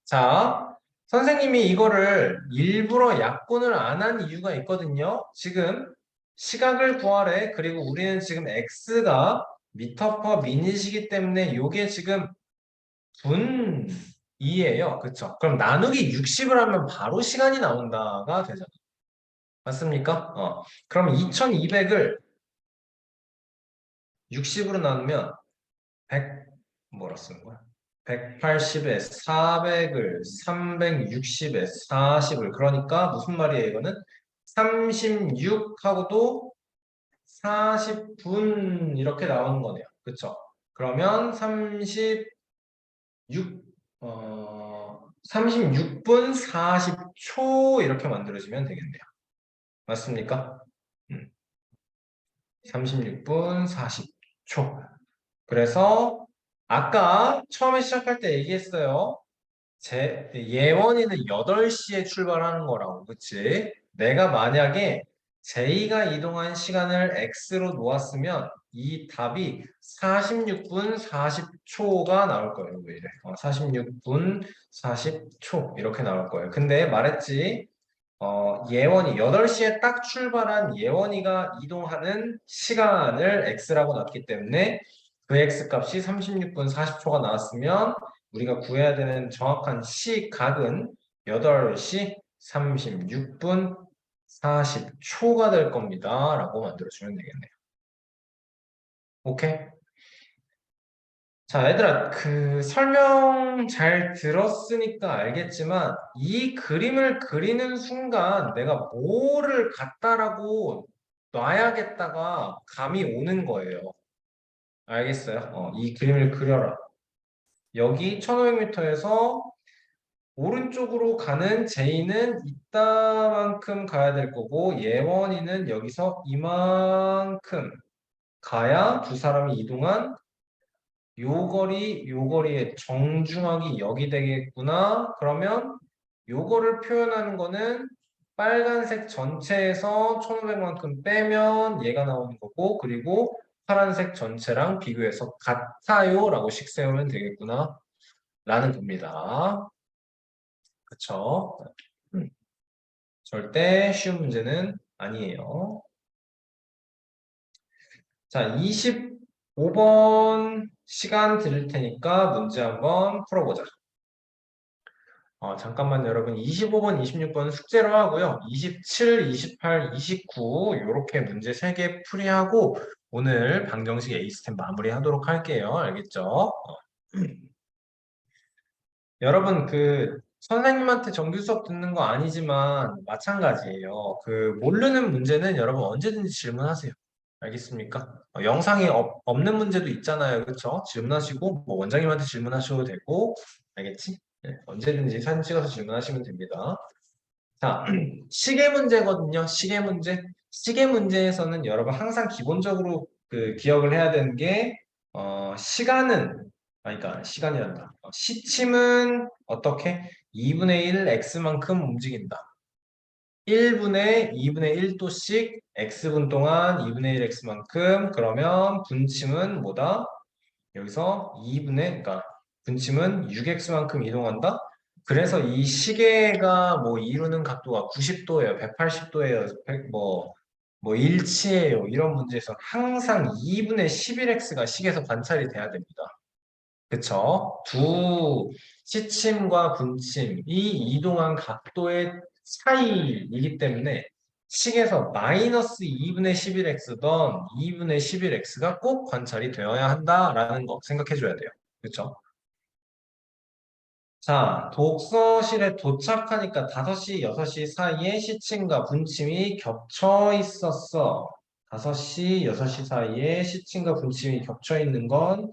Speaker 1: 자, 선생님이 이거를 일부러 약분을 안 한 이유가 있거든요. 지금 시각을 구하래. 그리고 우리는 지금 x가 미터 퍼 미닛이기 때문에 이게 지금 분이에요. 그쵸? 그럼 나누기 60을 하면 바로 시간이 나온다가 되잖아. 맞습니까? 그럼 2200을 60으로 나누면 100, 뭐라 쓰는 거야? 180에 400을 360에 40을 그러니까 무슨 말이에요 이거는? 36하고도 40분 이렇게 나오는 거네요. 그쵸? 그러면 36분 40초 이렇게 만들어지면 되겠네요. 맞습니까? 36분 40초. 그래서 아까 처음에 시작할 때 얘기했어요. 예원이는 8시에 출발하는 거라고, 그치? 내가 만약에 제이가 이동한 시간을 X로 놓았으면 이 답이 46분 40초가 나올 거예요. 왜 이래? 46분 40초 이렇게 나올 거예요. 근데 말했지, 예원이 8시에 딱 출발한 예원이가 이동하는 시간을 X라고 놨기 때문에 그 X 값이 36분 40초가 나왔으면 우리가 구해야 되는 정확한 시각은 8시 36분 40초가 될 겁니다. 라고 만들어주면 되겠네요. 오케이? 자, 얘들아, 그 설명 잘 들었으니까 알겠지만 이 그림을 그리는 순간 내가 뭐를 갖다라고 놔야겠다가 감이 오는 거예요. 알겠어요? 이 그림을 그려라. 여기 1500m에서 오른쪽으로 가는 제이는 이따만큼 가야 될 거고 예원이는 여기서 이만큼 가야 두 사람이 이동한 요 거리의 정중앙이 여기 되겠구나. 그러면 요거를 표현하는 거는 빨간색 전체에서 1500만큼 빼면 얘가 나오는 거고 그리고 파란색 전체랑 비교해서 같아요 라고 식 세우면 되겠구나 라는 겁니다. 그쵸? 절대 쉬운 문제는 아니에요. 자, 25번 시간 드릴 테니까 문제 한번 풀어보자. 잠깐만 여러분 25번, 26번 숙제로 하고요. 27, 28, 29 이렇게 문제 3개 풀이하고 오늘 방정식 A스템 마무리하도록 할게요. 알겠죠? 여러분 그 선생님한테 정규 수업 듣는 거 아니지만 마찬가지예요. 그 모르는 문제는 여러분 언제든지 질문하세요. 알겠습니까? 영상이 없는 문제도 있잖아요. 그렇죠? 질문하시고 뭐 원장님한테 질문하셔도 되고 알겠지? 네, 언제든지 사진 찍어서 질문하시면 됩니다. 자, 시계 문제거든요. 시계 문제. 시계 문제에서는 여러분 항상 기본적으로 그 기억을 해야 되는 게 시간은 그러니까 시간이란다. 시침은 어떻게? 2분의 1 x만큼 움직인다. 1분의 2분의 1도씩 x분 동안 2분의 1 x만큼 그러면 분침은 뭐다? 여기서 2분의 그러니까 분침은 6x만큼 이동한다. 그래서 이 시계가 뭐 이루는 각도가 90도예요, 180도예요, 뭐 일치예요. 이런 문제에서 항상 2분의 11x가 시계에서 관찰이 돼야 됩니다. 그쵸? 두 시침과 분침이 이동한 각도의 차이이기 때문에 식에서 마이너스 2분의 11x던 2분의 11x가 꼭 관찰이 되어야 한다라는 거 생각해 줘야 돼요. 그쵸? 자, 독서실에 도착하니까 5시, 6시 사이에 시침과 분침이 겹쳐 있었어. 5시, 6시 사이에 시침과 분침이 겹쳐 있는 건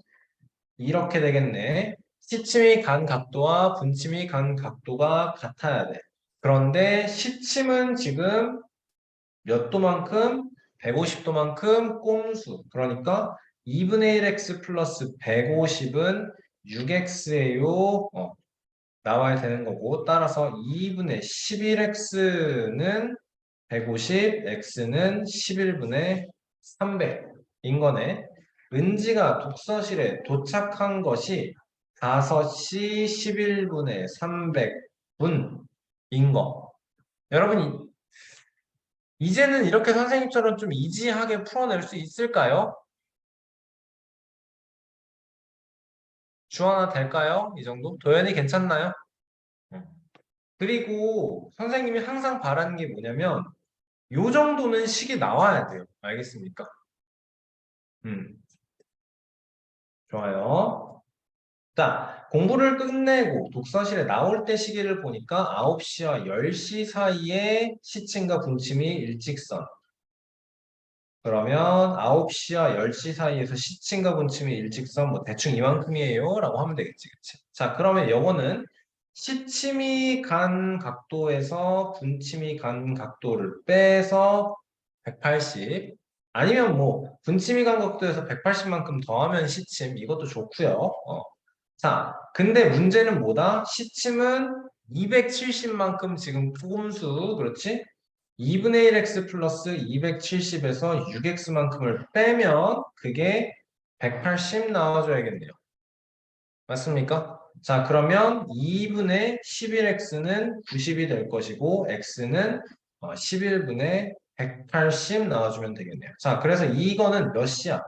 Speaker 1: 이렇게 되겠네. 시침이 간 각도와 분침이 간 각도가 같아야 돼. 그런데 시침은 지금 몇 도만큼? 150도만큼 꼼수. 그러니까 2분의 1x 플러스 150은 6x예요. 나와야 되는 거고, 따라서 2분의 11x는 150, x는 11분의 300인 거네. 은지가 독서실에 도착한 것이 5시 11분의 300분인 거. 여러분, 이제는 이렇게 선생님처럼 좀 이지하게 풀어낼 수 있을까요? 주하나 될까요? 이 정도? 도현이 괜찮나요? 응. 그리고 선생님이 항상 바라는 게 뭐냐면 요 정도는 식이 나와야 돼요. 알겠습니까? 음, 좋아요. 자, 공부를 끝내고 독서실에 나올 때 시기를 보니까 9시와 10시 사이에 시침과 분침이 일직선. 그러면 9시와 10시 사이에서 시침과 분침이 일직선 뭐 대충 이만큼이에요 라고 하면 되겠지. 그치? 자, 그러면 요거는 시침이 간 각도에서 분침이 간 각도를 빼서 180 아니면 뭐 분침이 간 각도에서 180만큼 더하면 시침 이것도 좋고요. 자, 근데 문제는 뭐다? 시침은 270만큼 지금 꼼수 그렇지? 2분의 1x 플러스 270에서 6x만큼을 빼면 그게 180 나와줘야겠네요. 맞습니까? 자, 그러면 2분의 11x는 90이 될 것이고 x는 11분의 180 나와주면 되겠네요. 자, 그래서 이거는 몇 시야?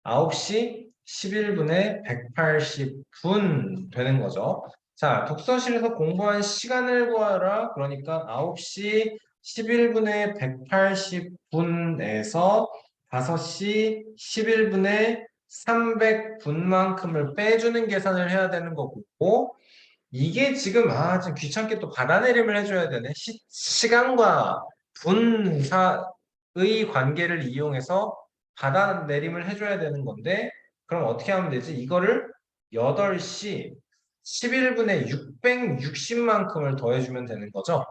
Speaker 1: 9시 11분의 180분 되는 거죠. 자, 독서실에서 공부한 시간을 구하라. 그러니까 9시 11분의 180분에서 5시 11분의 300분만큼을 빼주는 계산을 해야 되는 거고, 이게 지금, 좀 귀찮게 또 받아내림을 해줘야 되네. 시간과 분사의 관계를 이용해서 받아내림을 해줘야 되는 건데, 그럼 어떻게 하면 되지? 이거를 8시 11분의 660만큼을 더해주면 되는 거죠.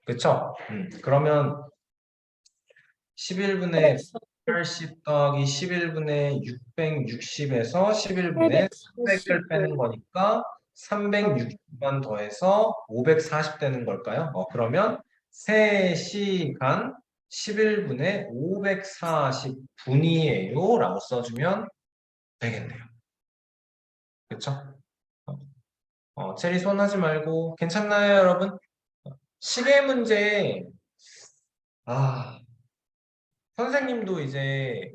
Speaker 1: 그쵸? 그러면 11분의
Speaker 2: 그래서
Speaker 1: 80 더하기 11분의 660에서 11분의 300을 빼는
Speaker 2: 845.
Speaker 1: 거니까 360만 더해서 540 되는 걸까요? 그러면 3시간 11분의 540분이에요 라고 써주면 되겠네요. 그쵸? 체리 손하지 말고 괜찮나요 여러분? 시계 문제 아 선생님도 이제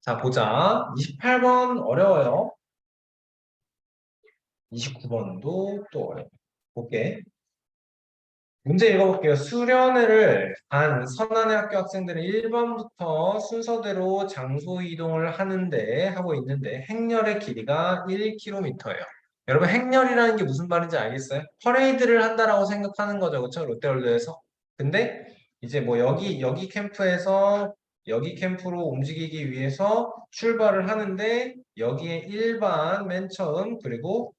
Speaker 1: 자, 보자. 28번 어려워요. 29번도 또 어려워요. 볼게. 문제 읽어볼게요. 수련회를 간 선안의 학교 학생들은 1번부터 순서대로 장소 이동을 하는데 하고 있는데 행렬의 길이가 1km예요. 여러분 행렬이라는 게 무슨 말인지 알겠어요? 퍼레이드를 한다라고 생각하는 거죠. 그렇죠? 롯데월드에서. 근데 이제 뭐 여기 캠프에서 여기 캠프로 움직이기 위해서 출발을 하는데 여기에 1반 맨 처음 그리고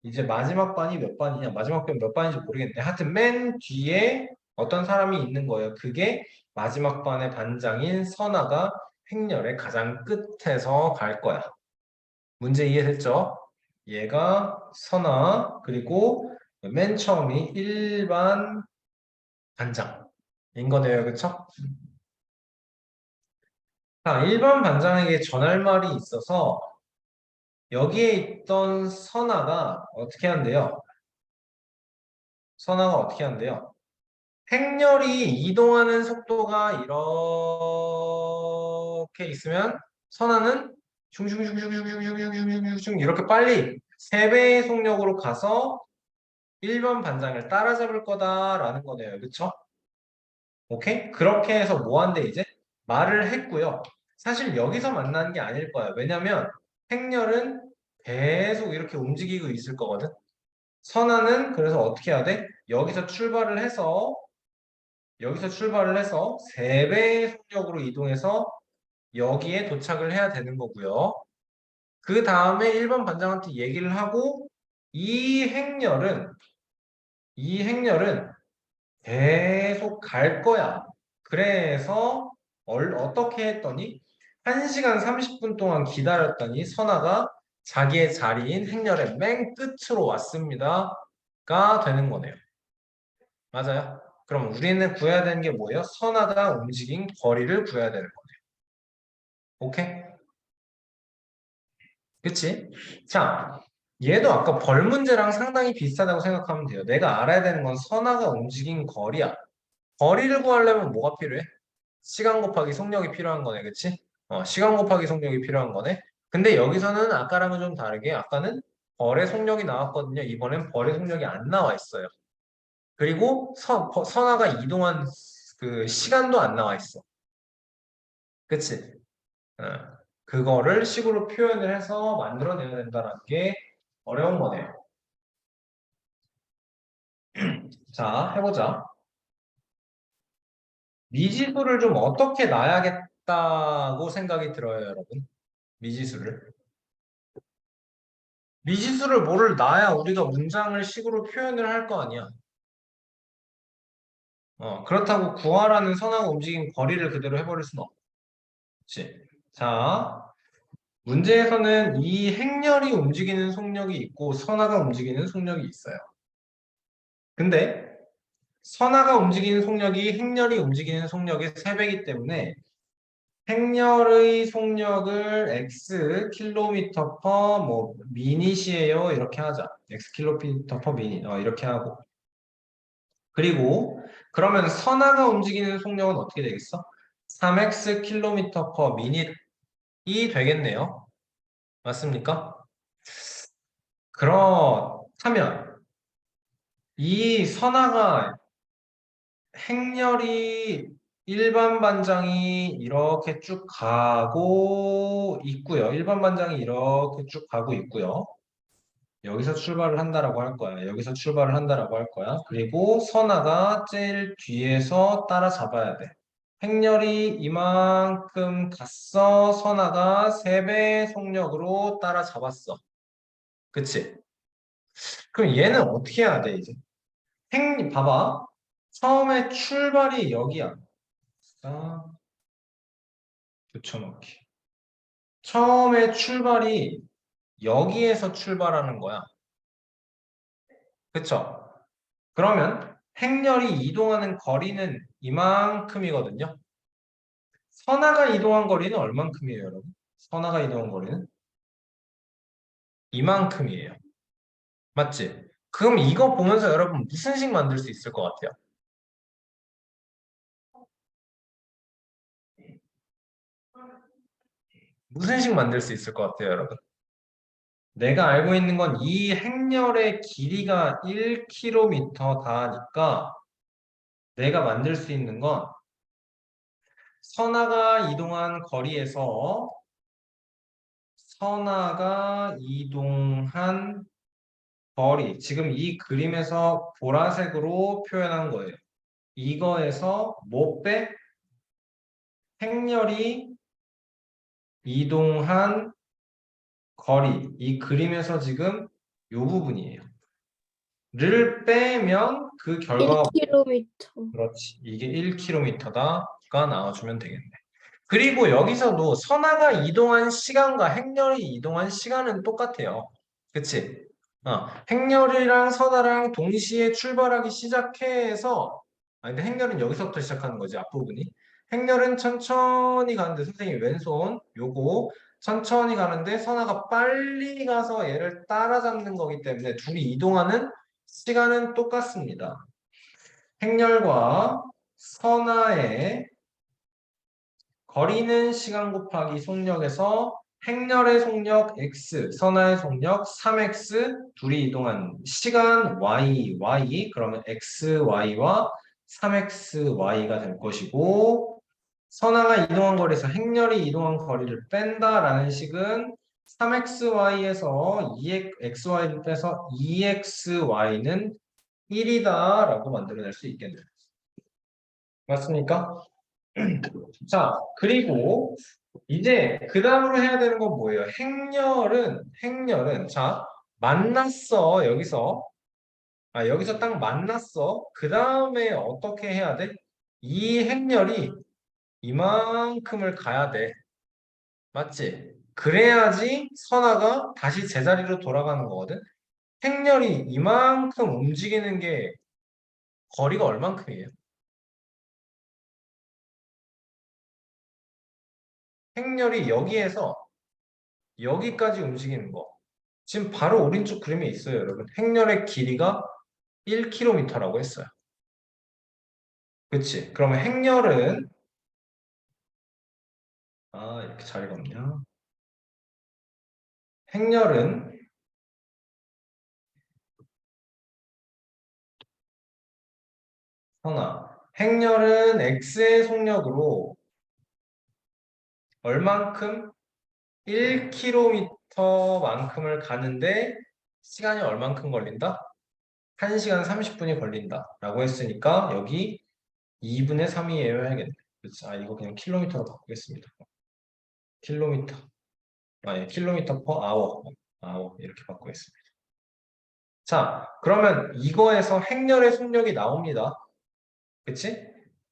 Speaker 1: 이제 마지막 반이 몇 반이냐? 마지막 반 몇 반인지 모르겠는데 하여튼 맨 뒤에 어떤 사람이 있는 거예요. 그게 마지막 반의 반장인 선아가 행렬의 가장 끝에서 갈 거야. 문제 이해됐죠? 얘가 선아 그리고 맨 처음이 일반 반장인 거네요. 그쵸? 자, 일반 반장에게 전할 말이 있어서 여기에 있던 선아가 어떻게 한대요? 선아가 어떻게 한대요? 행렬이 이동하는 속도가 이렇게 있으면 선하는 슝슝슝슝슝슝슝슝슝슝 이렇게 빨리 3배의 속력으로 가서 1번 반장을 따라잡을 거다라는 거네요. 그쵸? 오케이? 그렇게 해서 뭐 한대 이제? 말을 했고요. 사실 여기서 만나는 게 아닐 거야. 왜냐면 행렬은 계속 이렇게 움직이고 있을 거거든. 선하는 그래서 어떻게 해야 돼? 여기서 출발을 해서 3배의 속력으로 이동해서 여기에 도착을 해야 되는 거고요. 그 다음에 1번 반장한테 얘기를 하고 이 행렬은 계속 갈 거야. 그래서 어떻게 했더니 1시간 30분 동안 기다렸더니 선아가 자기의 자리인 행렬의 맨 끝으로 왔습니다가 되는 거네요. 맞아요? 그럼 우리는 구해야 되는 게 뭐예요? 선하다 움직인 거리를 구해야 되는 거네요. 오케이? 그치? 자, 얘도 아까 벌 문제랑 상당히 비슷하다고 생각하면 돼요. 내가 알아야 되는 건 선하가 움직인 거리야. 거리를 구하려면 뭐가 필요해? 시간 곱하기 속력이 필요한 거네, 그치? 시간 곱하기 속력이 필요한 거네. 근데 여기서는 아까랑은 좀 다르게 아까는 벌의 속력이 나왔거든요. 이번엔 벌의 속력이 안 나와 있어요. 그리고 선하가 이동한 그 시간도 안 나와 있어. 그치? 어, 그거를 식으로 표현을 해서 만들어내야 된다는 게 어려운 거네요. 자, 해보자. 미지수를 좀 어떻게 놔야겠다고 생각이 들어요, 여러분? 미지수를. 미지수를 뭐를 놔야 우리가 문장을 식으로 표현을 할 거 아니야. 그렇다고 구하라는 선하고 움직임 거리를 그대로 해버릴 수는 없지. 자, 문제에서는 이 행렬이 움직이는 속력이 있고 선하가 움직이는 속력이 있어요. 근데 선하가 움직이는 속력이 행렬이 움직이는 속력의 3배이기 때문에 행렬의 속력을 x 킬로미터 퍼 뭐 미닛이에요. 이렇게 하자. x 킬로미터 퍼 미닛. 이렇게 하고. 그리고 그러면 선하가 움직이는 속력은 어떻게 되겠어? 3x 킬로미터 퍼 미닛이 되겠네요. 맞습니까? 그렇다면 이 선하가 행렬이 일반 반장이 이렇게 쭉 가고 있고요. 일반 반장이 이렇게 쭉 가고 있고요. 여기서 출발을 한다라고 할 거야. 여기서 출발을 한다라고 할 거야. 그리고 선아가 제일 뒤에서 따라잡아야 돼. 행렬이 이만큼 갔어. 선아가 3배 속력으로 따라잡았어. 그치? 그럼 얘는 어떻게 해야 돼, 이제? 봐봐. 처음에 출발이 여기야. 자, 붙여넣기. 처음에 출발이 여기에서 출발하는 거야. 그쵸? 그러면 행렬이 이동하는 거리는 이만큼이거든요. 선하가 이동한 거리는 얼만큼이에요, 여러분? 선하가 이동한 거리는 이만큼이에요. 맞지? 그럼 이거 보면서 여러분 무슨 식 만들 수 있을 것 같아요? 무슨 식 만들 수 있을 것 같아요, 여러분? 내가 알고 있는 건 이 행렬의 길이가 1km다니까 내가 만들 수 있는 건 선하가 이동한 거리에서 선하가 이동한 거리. 지금 이 그림에서 보라색으로 표현한 거예요. 이거에서 뭐 빼? 행렬이 이동한 거리. 이 그림에서 지금 요 부분이에요. 를 빼면 그 결과가
Speaker 2: 1km.
Speaker 1: 그렇지. 이게 1km다가 나와주면 되겠네. 그리고 여기서도 선하가 이동한 시간과 행렬이 이동한 시간은 똑같아요. 그치? 행렬이랑 선하랑 동시에 출발하기 시작해서 근데 행렬은 여기서부터 시작하는 거지, 앞부분이. 행렬은 천천히 가는데, 선생님 왼손 요거 천천히 가는데 선하가 빨리 가서 얘를 따라잡는 거기 때문에 둘이 이동하는 시간은 똑같습니다. 행렬과 선하의 거리는 시간 곱하기 속력에서 행렬의 속력 x, 선하의 속력 3x, 둘이 이동한 시간 y, 그러면 x, y와 3x, y가 될 것이고 선하가 이동한 거리에서 행렬이 이동한 거리를 뺀다라는 식은 3xy에서 2xy를 빼서 2xy는 1이다라고 만들어낼 수 있겠네요. 맞습니까? 자, 그리고 이제 그 다음으로 해야 되는 건 뭐예요? 행렬은 자, 만났어. 여기서 딱 만났어. 그 다음에 어떻게 해야 돼? 이 행렬이 이만큼을 가야 돼. 맞지? 그래야지 선화가 다시 제자리로 돌아가는 거거든. 행렬이 이만큼 움직이는 게 거리가 얼만큼이에요? 행렬이 여기에서 여기까지 움직이는 거. 지금 바로 오른쪽 그림에 있어요, 여러분. 행렬의 길이가 1km라고 했어요. 그치? 그러면 행렬은, 이렇게 자리가 없냐? 행렬은, 행렬은 x의 속력으로 얼만큼? 1km만큼을 가는데 시간이 얼만큼 걸린다? 1시간 30분이 걸린다. 라고 했으니까 여기 2분의 3이에요 해야겠네. 그치? 이거 그냥 킬로미터로 바꾸겠습니다. 킬로미터. 킬로미터 퍼 아워. 아워. 이렇게 바꾸겠습니다. 자, 그러면 이거에서 행렬의 속력이 나옵니다. 그치?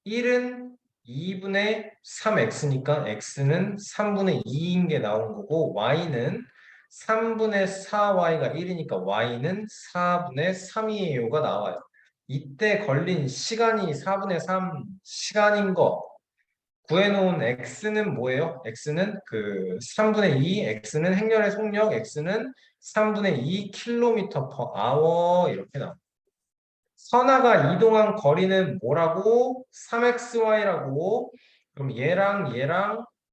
Speaker 1: 1은 2분의 3x니까 x는 3분의 2인 게 나온 거고 y는 3분의 4y가 1이니까 y는 4분의 3이에요가 나와요. 이때 걸린 시간이 4분의 3 시간인 거 구해놓은 x는 뭐예요? x는 그 3분의 2, x는 행렬의 속력, x는 3분의 2 km per hour 이렇게 나와요. 선화가 이동한 거리는 뭐라고? 3xy라고. 그럼 얘랑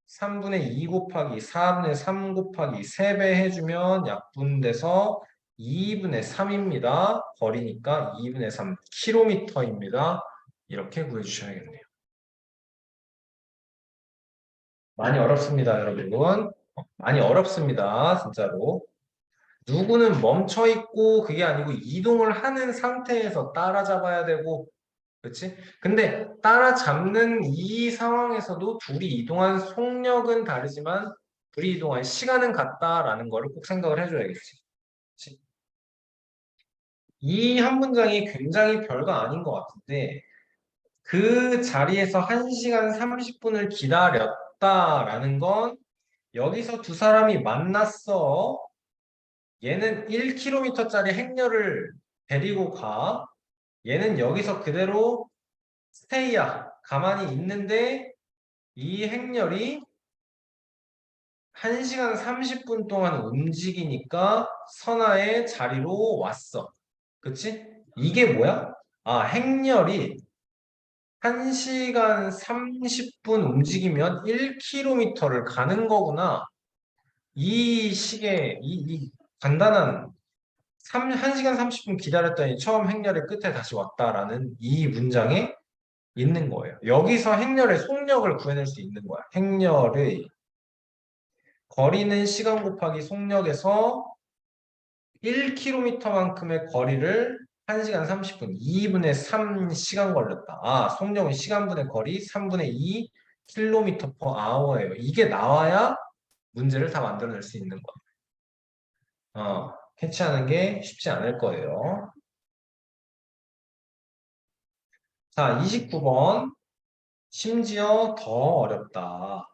Speaker 1: 3분의 2 곱하기 4분의 3 곱하기 3배 해주면 약분돼서 2분의 3입니다. 거리니까 2분의 3 km입니다. 이렇게 구해주셔야겠네요. 많이 어렵습니다, 여러분. 많이 어렵습니다, 진짜로. 누구는 멈춰 있고 그게 아니고 이동을 하는 상태에서 따라잡아야 되고, 그렇지? 근데 따라잡는 이 상황에서도 둘이 이동한 속력은 다르지만 둘이 이동한 시간은 같다라는 거를 꼭 생각을 해줘야겠지. 그치? 이 한 문장이 굉장히 별거 아닌 것 같은데 그 자리에서 1시간 30분을 기다렸다라는 건 여기서 두 사람이 만났어. 얘는 1km짜리 행렬을 데리고 가. 얘는 여기서 그대로 스테이야. 가만히 있는데 이 행렬이 1시간 30분 동안 움직이니까 선아의 자리로 왔어. 그치? 이게 뭐야? 행렬이 1시간 30분 움직이면 1km를 가는 거구나. 이 식의 이 간단한 1시간 30분 기다렸더니 처음 행렬의 끝에 다시 왔다라는 이 문장에 있는 거예요. 여기서 행렬의 속력을 구해낼 수 있는 거야. 행렬의 거리는 시간 곱하기 속력에서 1km만큼의 거리를 1시간 30분, 2분의 3시간 걸렸다. 속력은 시간분의 거리, 3분의 2 km per hour예요. 이게 나와야 문제를 다 만들어낼 수 있는 거야. 캐치하는 게 쉽지 않을 거예요. 자, 29번. 심지어 더 어렵다.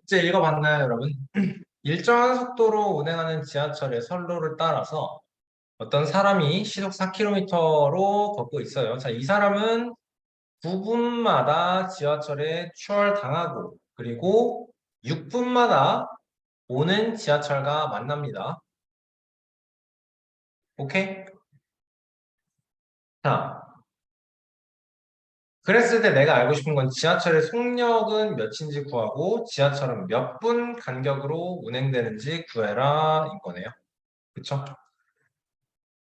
Speaker 1: 이제 읽어봤나요, 여러분? 일정한 속도로 운행하는 지하철의 선로를 따라서 어떤 사람이 시속 4km로 걷고 있어요. 자, 이 사람은 9분마다 지하철에 추월당하고 그리고 6분마다 오는 지하철과 만납니다. 오케이? 자, 그랬을 때 내가 알고 싶은 건 지하철의 속력은 몇인지 구하고 지하철은 몇 분 간격으로 운행되는지 구해라 인 거네요. 그쵸?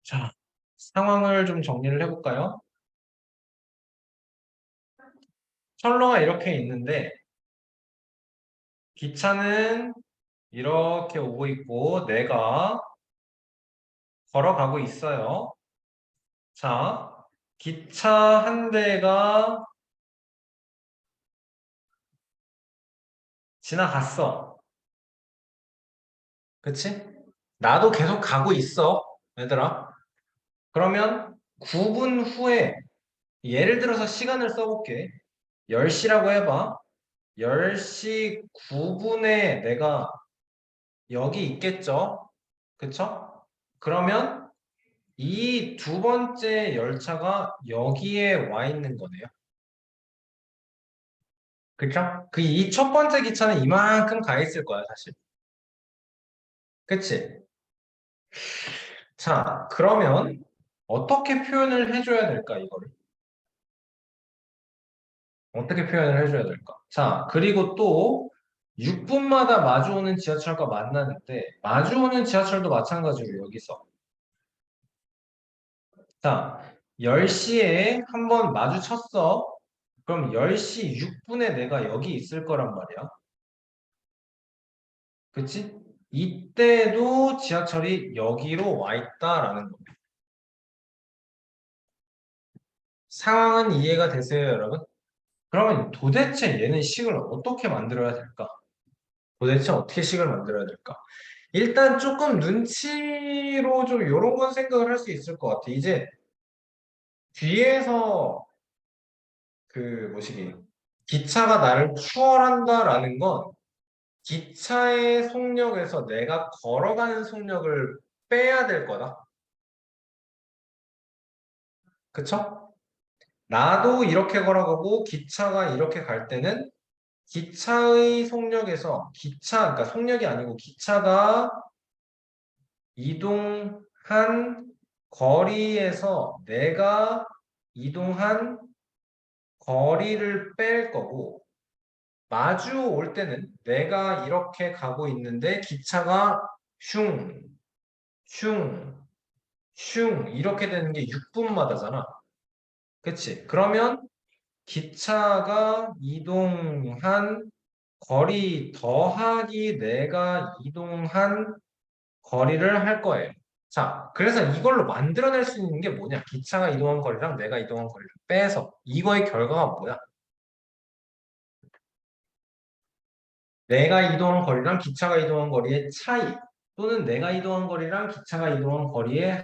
Speaker 1: 자, 상황을 좀 정리를 해볼까요? 철로가 이렇게 있는데 기차는 이렇게 오고 있고 내가 걸어가고 있어요. 자, 기차 한 대가 지나갔어. 그치? 나도 계속 가고 있어. 얘들아. 그러면 9분 후에 예를 들어서 시간을 써볼게. 10시라고 해봐. 10시 9분에 내가 여기 있겠죠? 그쵸? 그러면 이 두 번째 열차가 여기에 와 있는 거네요. 그쵸? 그 이 첫 번째 기차는 이만큼 가 있을 거야, 사실. 그치? 자, 그러면 어떻게 표현을 해줘야 될까, 이거를? 어떻게 표현을 해줘야 될까? 자, 그리고 또 6분마다 마주오는 지하철과 만나는데 마주오는 지하철도 마찬가지로 여기서 자, 10시에 한번 마주쳤어. 그럼 10시 6분에 내가 여기 있을 거란 말이야. 그치? 이때도 지하철이 여기로 와 있다라는 거. 상황은 이해가 되세요, 여러분? 그러면 도대체 얘는 식을 어떻게 만들어야 될까? 도대체 어떻게 식을 만들어야 될까? 일단 조금 눈치로 좀 이런 건 생각을 할 수 있을 것 같아. 이제 뒤에서 그 뭐시기 기차가 나를 추월한다라는 건 기차의 속력에서 내가 걸어가는 속력을 빼야 될 거다. 그쵸? 나도 이렇게 걸어가고 기차가 이렇게 갈 때는 기차의 속력에서 그러니까 속력이 아니고 기차가 이동한 거리에서 내가 이동한 거리를 뺄 거고, 마주 올 때는 내가 이렇게 가고 있는데 기차가 슝, 슝, 슝 이렇게 되는 게 6분마다잖아. 그치? 그러면 기차가 이동한 거리 더하기 내가 이동한 거리를 할 거예요. 자, 그래서 이걸로 만들어낼 수 있는 게 뭐냐? 기차가 이동한 거리랑 내가 이동한 거리를 빼서 이거의 결과가 뭐야? 내가 이동한 거리랑 기차가 이동한 거리의 차이 또는 내가 이동한 거리랑 기차가 이동한 거리의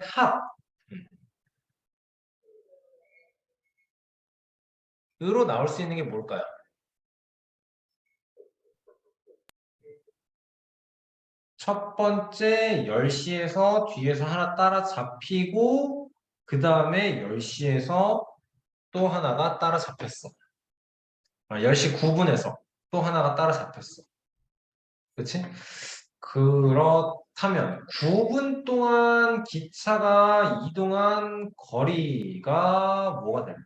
Speaker 1: 합으로 나올 수 있는 게 뭘까요? 첫 번째 10시에서 뒤에서 하나 따라잡히고 그 다음에 10시에서 또 하나가 따라잡혔어. 10시 9분에서 또 하나가 따라잡혔어. 그치? 그렇다면 9분 동안 기차가 이동한 거리가 뭐가 될까?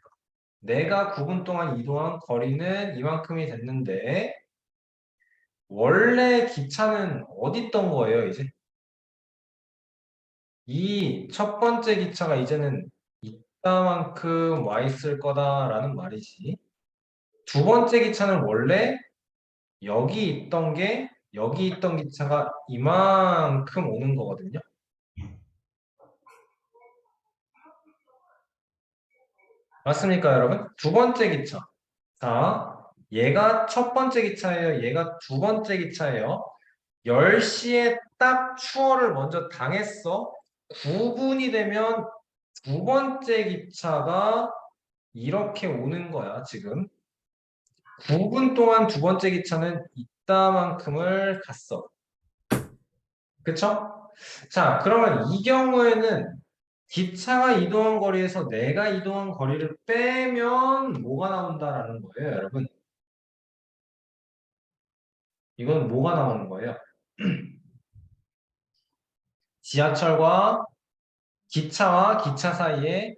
Speaker 1: 내가 9분 동안 이동한 거리는 이만큼이 됐는데 원래 기차는 어디 있던 거예요, 이제? 이 첫 번째 기차가 이제는 이따만큼 와 있을 거다라는 말이지. 두 번째 기차는 원래 여기 있던 기차가 이만큼 오는 거거든요. 맞습니까, 여러분? 두 번째 기차. 자, 얘가 첫 번째 기차예요. 얘가 두 번째 기차예요. 10시에 딱 추월을 먼저 당했어. 9분이 되면 두 번째 기차가 이렇게 오는 거야, 지금. 9분 동안 두 번째 기차는 이따만큼을 갔어. 그쵸? 자, 그러면 이 경우에는 기차가 이동한 거리에서 내가 이동한 거리를 빼면 뭐가 나온다라는 거예요, 여러분. 이건 뭐가 나오는 거예요? 지하철과 기차와 기차 사이에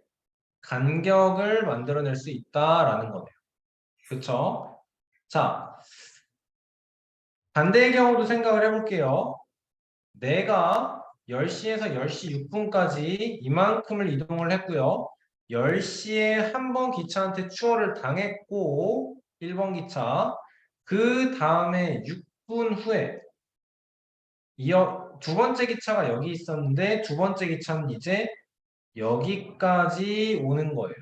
Speaker 1: 간격을 만들어낼 수 있다라는 거네요. 그쵸? 자, 반대의 경우도 생각을 해볼게요. 내가 10시에서 10시 6분까지 이만큼을 이동을 했고요. 10시에 한 번 기차한테 추월을 당했고 1번 기차 그 다음에 6분 후에 두 번째 기차가 여기 있었는데 두 번째 기차는 이제 여기까지 오는 거예요.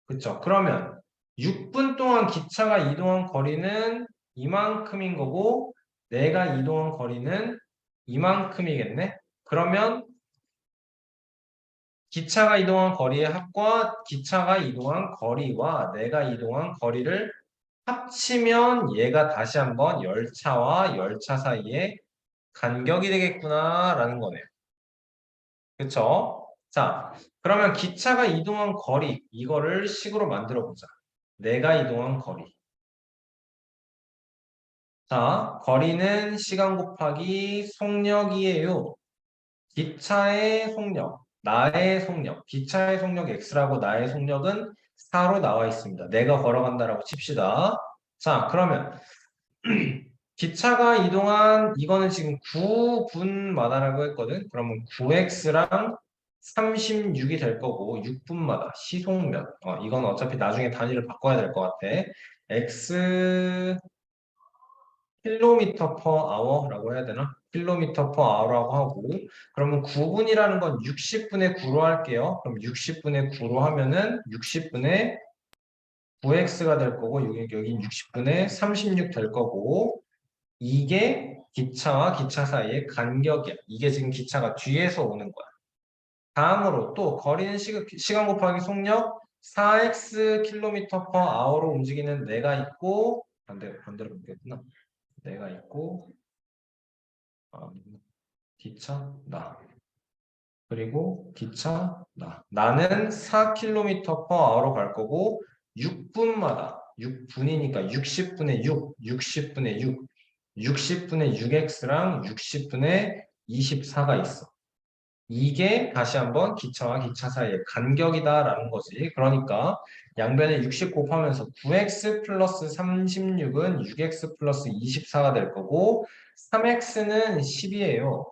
Speaker 1: 그쵸? 그러면 6분 동안 기차가 이동한 거리는 이만큼인 거고 내가 이동한 거리는 이만큼이겠네? 그러면 기차가 이동한 거리의 합과 기차가 이동한 거리와 내가 이동한 거리를 합치면 얘가 다시 한번 열차와 열차 사이의 간격이 되겠구나라는 거네요. 그쵸? 자, 그러면 기차가 이동한 거리, 이거를 식으로 만들어 보자. 내가 이동한 거리. 자, 거리는 시간 곱하기 속력이에요. 기차의 속력, 나의 속력. 기차의 속력 X라고 나의 속력은 4로 나와 있습니다. 내가 걸어간다라고 칩시다. 자, 그러면 기차가 이동한 이거는 지금 9분마다라고 했거든. 그러면 9x랑 36이 될 거고 6분마다 시속몇. 이건 어차피 나중에 단위를 바꿔야 될 것 같아. x 킬로미터 퍼 아워라고 해야 되나? 킬로미터 퍼 아워라고 하고 그러면 9분이라는 건 60분의 9로 할게요. 그럼 60분의 9로 하면은 60분의 9x가 될 거고 여기 60분의 36 될 거고 이게 기차와 기차 사이의 간격이야. 이게 지금 기차가 뒤에서 오는 거야. 다음으로 또 거리는 시간 곱하기 속력 4x 킬로미터 퍼 아워로 움직이는 내가 있고 반대로 보겠구나. 내가 있고 어, 기차 나 그리고 기차 나는 4km per hour로 갈 거고 6분마다 6분이니까 60분의 6, 60분의 6, 60분의 6x랑 60분의 24가 있어. 이게 다시 한번 기차와 기차 사이의 간격이다라는 거지. 그러니까 양변에 60 곱하면서 9x 플러스 36은 6x 플러스 24가 될 거고 3x는 10이에요.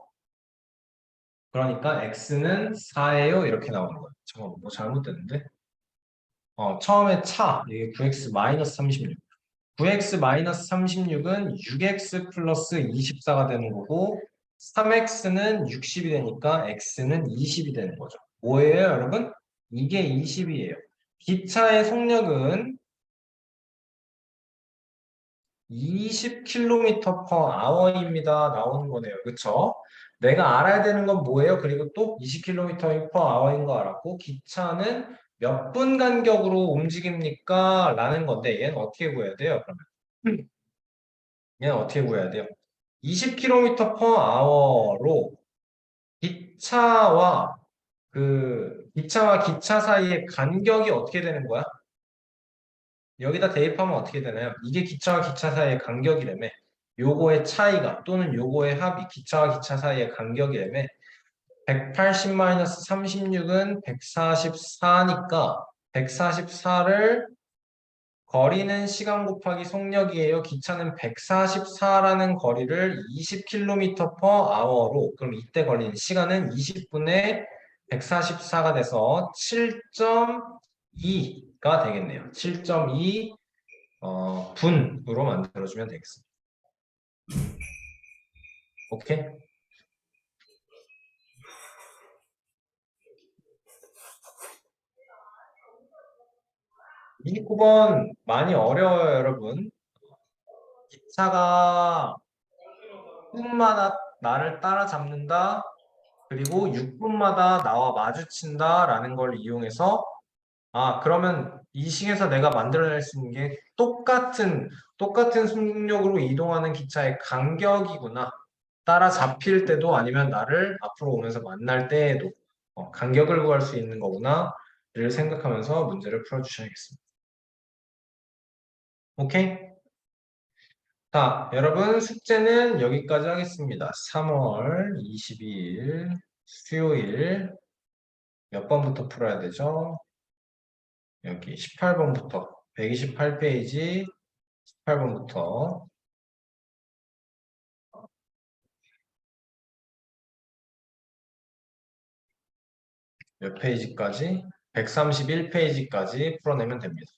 Speaker 1: 그러니까 x는 4예요. 이렇게 나오는 거예요. 잠깐만, 뭐 잘못됐는데? 처음에 이게 9x 마이너스 36. 9x 마이너스 36은 6x 플러스 24가 되는 거고, 3x는 60이 되니까 x는 20이 되는 거죠. 뭐예요, 여러분? 이게 20이에요. 기차의 속력은 20km per hour입니다. 나오는 거네요. 그쵸? 내가 알아야 되는 건 뭐예요? 그리고 또 20km per hour인 거 알았고, 기차는 몇 분 간격으로 움직입니까? 라는 건데, 얘는 어떻게 구해야 돼요? 그러면. 얘는 어떻게 구해야 돼요? 20km per hour로 기차와 기차와 기차 사이의 간격이 어떻게 되는 거야? 여기다 대입하면 어떻게 되나요? 이게 기차와 기차 사이의 간격이라며. 요거의 차이가 또는 요거의 합이 기차와 기차 사이의 간격이라며. 180-36은 144니까 144를 거리는 시간 곱하기 속력이에요. 기차는 144라는 거리를 20km per hour로 그럼 이때 걸리는 시간은 20분의 144가 돼서 7.2가 되겠네요. 7.2 분으로 만들어주면 되겠습니다. 오케이? 이 9번 많이 어려워요, 여러분. 기차가 10분마다 나를 따라잡는다. 그리고 6분마다 나와 마주친다라는 걸 이용해서 그러면 이 식에서 내가 만들어낼 수 있는 게 똑같은 속력으로 이동하는 기차의 간격이구나. 따라잡힐 때도 아니면 나를 앞으로 오면서 만날 때에도 간격을 구할 수 있는 거구나를 생각하면서 문제를 풀어주셔야겠습니다. 오케이? 자, 여러분 숙제는 여기까지 하겠습니다. 3월 22일 수요일 몇 번부터 풀어야 되죠? 여기 18번부터 128페이지 18번부터 몇 페이지까지? 131페이지까지 풀어내면 됩니다.